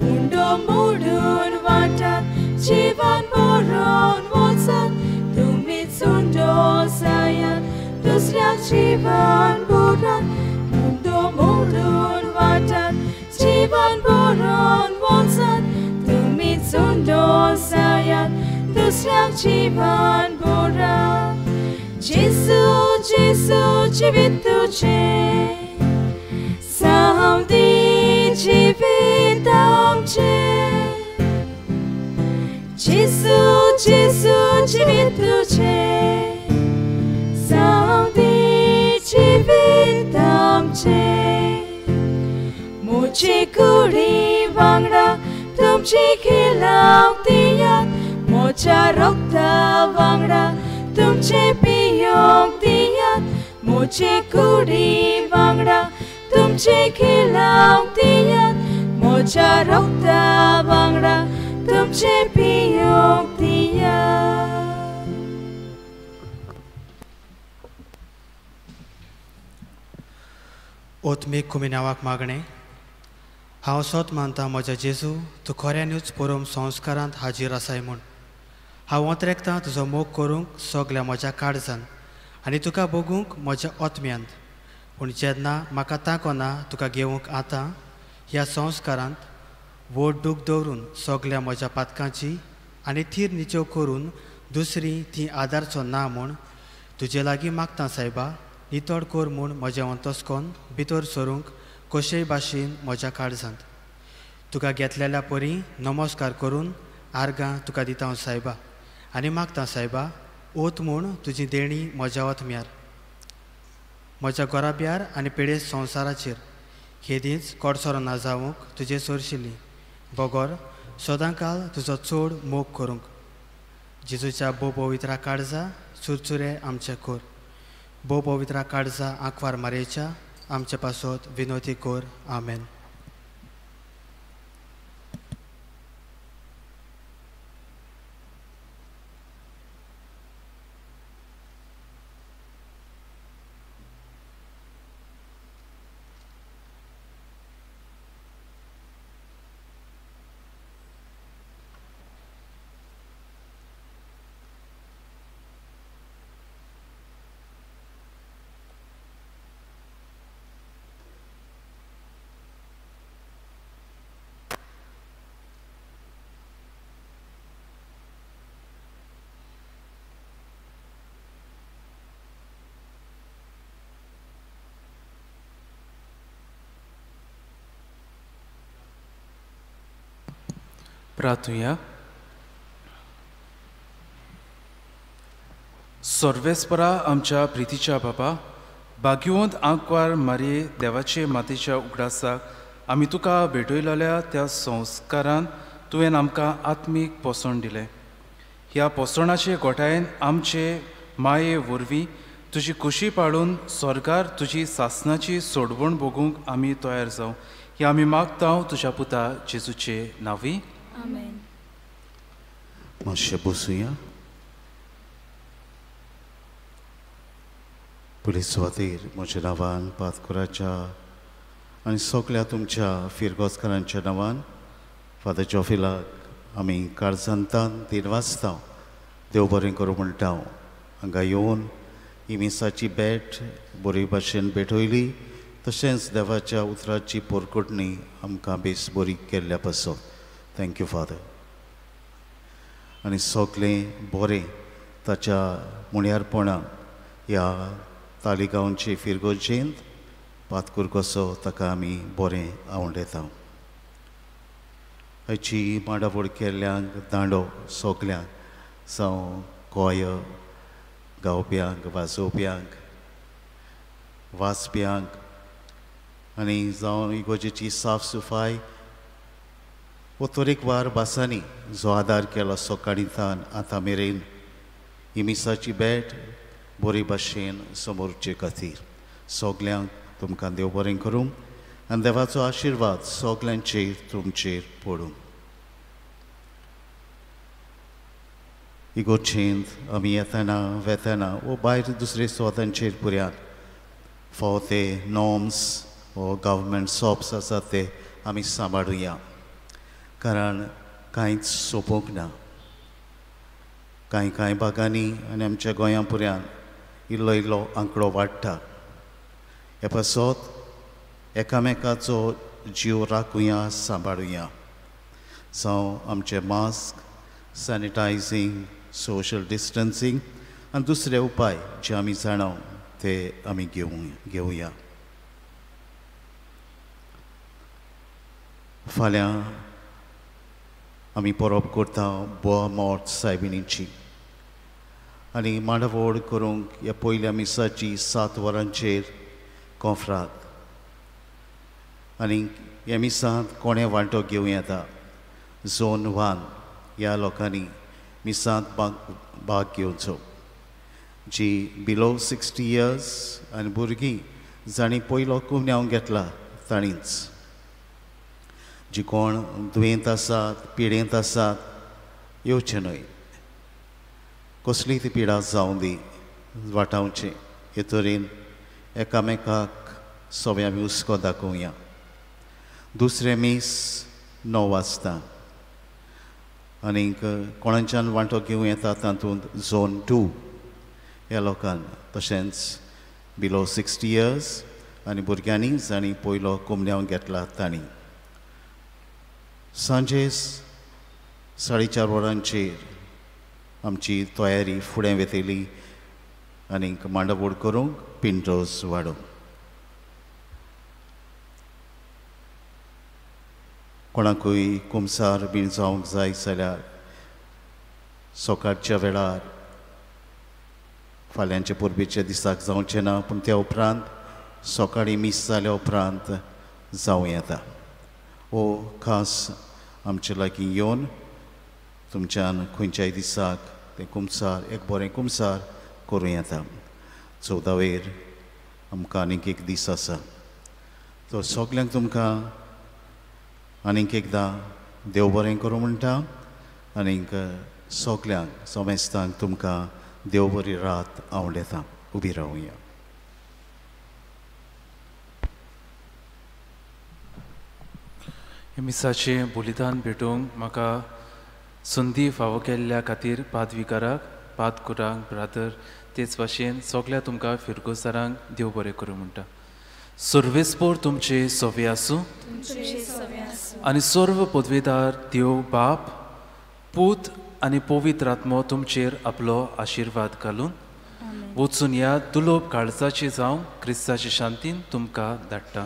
Undo mudun watat, jivan boron wotsan, tumit sundo sayat, dusrak jivan boran. Undo mudun watat, jivan boron wotsan, tumit sundo sayat, dusrak jivan boran. Jesu, Jesu, jivit tuje, saudi jivit amche. Jesu, Jesu, jivit tuje, saudi jivit amche. Moche kuri vangda, tumchi khilaw tiyat, mocha rokta vangda, tumche piyok tiyat, moche kuri vangda, tumche khilaw tiyat, mocha rokta vangda, tumche piyok tiyat. ओत्मीक कुमिनावाक मागणें. हांव सोत मानता म्हज्या जेजू, तूं खऱ्यांनीच परम संस्कारांत हाजीर आसाय म्हूण. हांव ओतरेकतां तुजो मोग करूंक सगल्या म्हज्या काळजान आनी तुका बगूंक म्हज्या ओतम्यांत. पूण जेन्ना म्हाका तांकोना तुका घेवंक आतां ह्या संस्कारांत वोट दूख दवरून सगल्या म्हज्या पातकांची आनी थीर निच्यो करून दुसरी ती आदारचो ना म्हूण तुजे लागीं मागता सायबा, नितळ कोर म्हूण म्हजें अंतस्कोन भितर सरूंक कशेय भाशेन म्हज्या काळजांत. तुका घेतलेल्या परी नमस्कार करून आर्गां तुका दिता हांव सायबा, आनी मागता सायबा, ओत म्हूण तुजी देणी म्हज्या वतम्यार, म्हज्या गोराब्यार आनी पिळे संवसाराचेर हे दीस कोडसोरो ना जावंक तुजे सोरशिल्ली बोगोर सदांकाल तुजो चड मोग करूंक. जेजूच्या भोव पवित्रा काळजा सुरसुरे आमचे कोर. भोव पवित्रा काळजा आंकवार मारयेच्या आमचे पासत विनोती कोर. आमेन. प्रार्थुया. सर्वेस्परा आमच्या प्रितीच्या बाबा, भाग्यवंत आंकवार मारये देवाचे मातेच्या उगडासाक आमी तुका भेटयलेल्या त्या संस्कारान तुवें आमकां आत्मीक पोसण दिलें. ह्या पोसणाचे गोठायेन आमचे माये वरवीं तुजी खोशी पाळून स्वर्गार तुजी सासनाची सोडवण भोगूंक आमी तयार जावं. हे आमी मागता तुज्या पुता जेजूचे नांवी. आमेन. मातशें बसूया. पुलीस सुवातेर म्हज्या नांवान पातकुराच्या आनी सगल्या तुमच्या फिरगोजकारांच्या नांवान फादर जॉफिलाक आमी काळजांतान तीन वाजता देव बरें करूं म्हणटा. हांगा येवन ही मिसाची भेट बरे भाशेन भेटयली, तशेंच देवाच्या उतराची पोरकोटणी आमकां बेस बरी केल्ल्या पासत थँक्यू फादर. आनी सगलें बरें ताच्या मुण्यारपणान ह्या तालिगांवचे फिरगोजेंत पातकूर कसो ताका आमी बरें आवडयता. हाची मांडावळ केल्ल्यांक दांडो सगल्यांक जावं गोंय गावप्यांक वाजोवप्यांक वाचप्यांक आनी जावं इगोजेची साफ सफाई वो तरेकवार भासांनी जो आदार केलो सकाळींतान आतां मेरेन ही मिसाची भेट बरे भाशेन समोरचे खातीर सगल्यांक तुमकां देव बरें करूं आनी देवाचो आशिर्वाद सगल्यांचेर तुमचेर पडूं. इगोर्जेंत आमी येतना वेतना वो भायर दुसरे सुवातांचेर पुऱ्यान फावो ते नॉर्म्स वो गव्हर्मेंट सॉप्स आसात ते आमी सांबाळुया, कारण कांयच सोंपूंक ना. कांय भागांनी आनी आमच्या गोंया पुऱ्यान इल्लो इल्लो आंकडो वाडटा. हे पासत एकामेकाचो जीव राखुया, सांबाळुया. जावं आमचे मास्क, सॅनिटायझींग, सोशल डिस्टन्सींग आनी दुसरे उपाय जे आमी जाणाव ते आमी घेवया. फाल्यां आमी परब करता बोआ मोर्त सायबिणीची आनी मांडावळ करूंक ह्या पयल्या मिसाची 7 वरांचेर कॉन्फ्रांत. आनी ह्या मिसांत कोणें वांटो घेवं येता. झोन 1 ह्या लोकांनी मिसांत भाग घेवचो. जी बिलो 60 years आनी भुरगीं जाणी पयलो कुमन्यांव घेतला तांणीच. जी कोण दुयेंत आसात, पिडेंत आसात, येवचे न्हय. कसलीय ती पिडा जावं दी वाटावचें. हे तरेन एकामेकाक सगळें आमी हुस्को दाखोवया. दुसरे मीस 9 वाजता आनीक कोणाच्यान वांटो घेवं येता तातूंत झोन 2 ह्या लोकांक, तशेंच बिलो 60 years आनी भुरग्यांनी जाणी पयलो कुमन्यांव घेतला तांणी. सांजे 4:30 वरांचेर आमची तयारी फुडें वेतेली आनीक मांडावळ करूंक पिंटोस वाडोवंक. कोणाकूय कुमसार बीन जावंक जाय जाल्यार सकाळच्या वेळार फाल्यांच्या पुर्बीच्या दिसाक जावचें ना, पूण त्या उपरांत सकाळीं मीस जाल्या उपरांत जावं येता. वो खास आमचे लागीं येवन तुमच्यान खंयच्याय दिसाक तें कुमसार एक बरें कुमसार करूं येता. 14वेर आमकां आनीक एक दीस आसा. तो सगल्यांक तुमकां आनीक एकदां देव बरें करूं म्हणटा आनीक सगल्यांक सोमेस्तांक तुमकां देव बरी रात आवडटा. उबी रावया. हे मिसाचें बलिदान भेटोवंक म्हाका संदी फावो केल्ल्या खातीर पादविकाराक पादकुरांक ब्रादर तेच भाशेन सगल्या तुमकां फिरगोसारांक देव बरें करूं म्हणटा. सर्वेस्पोर तुमचे सोवे आसूं आनी सर्व पदवेदार देव बाप पूत आनी पवित्र आत्मो तुमचेर आपलो आशिर्वाद घालून वचून ह्या दुलोप काळजाची जावं क्रिस्ताची शांतीन तुमकां धाडटा.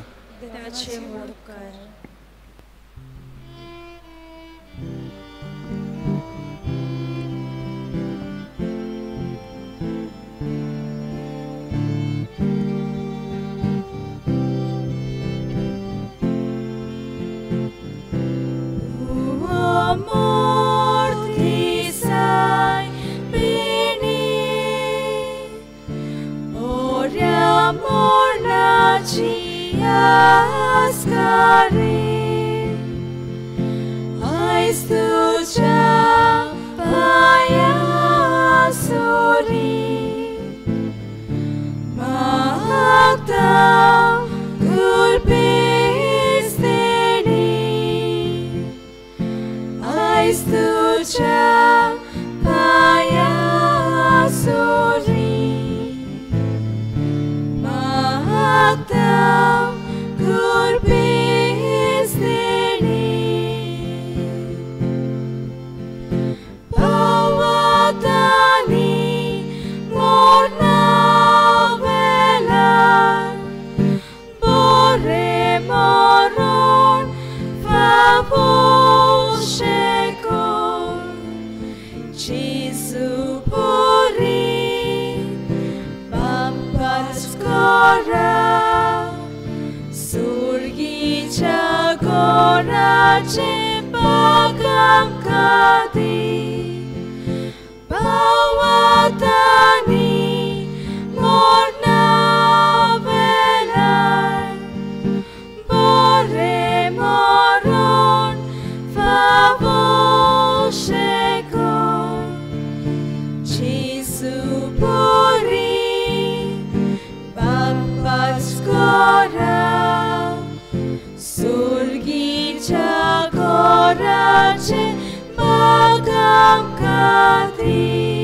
Surgicia corace, bagam kati.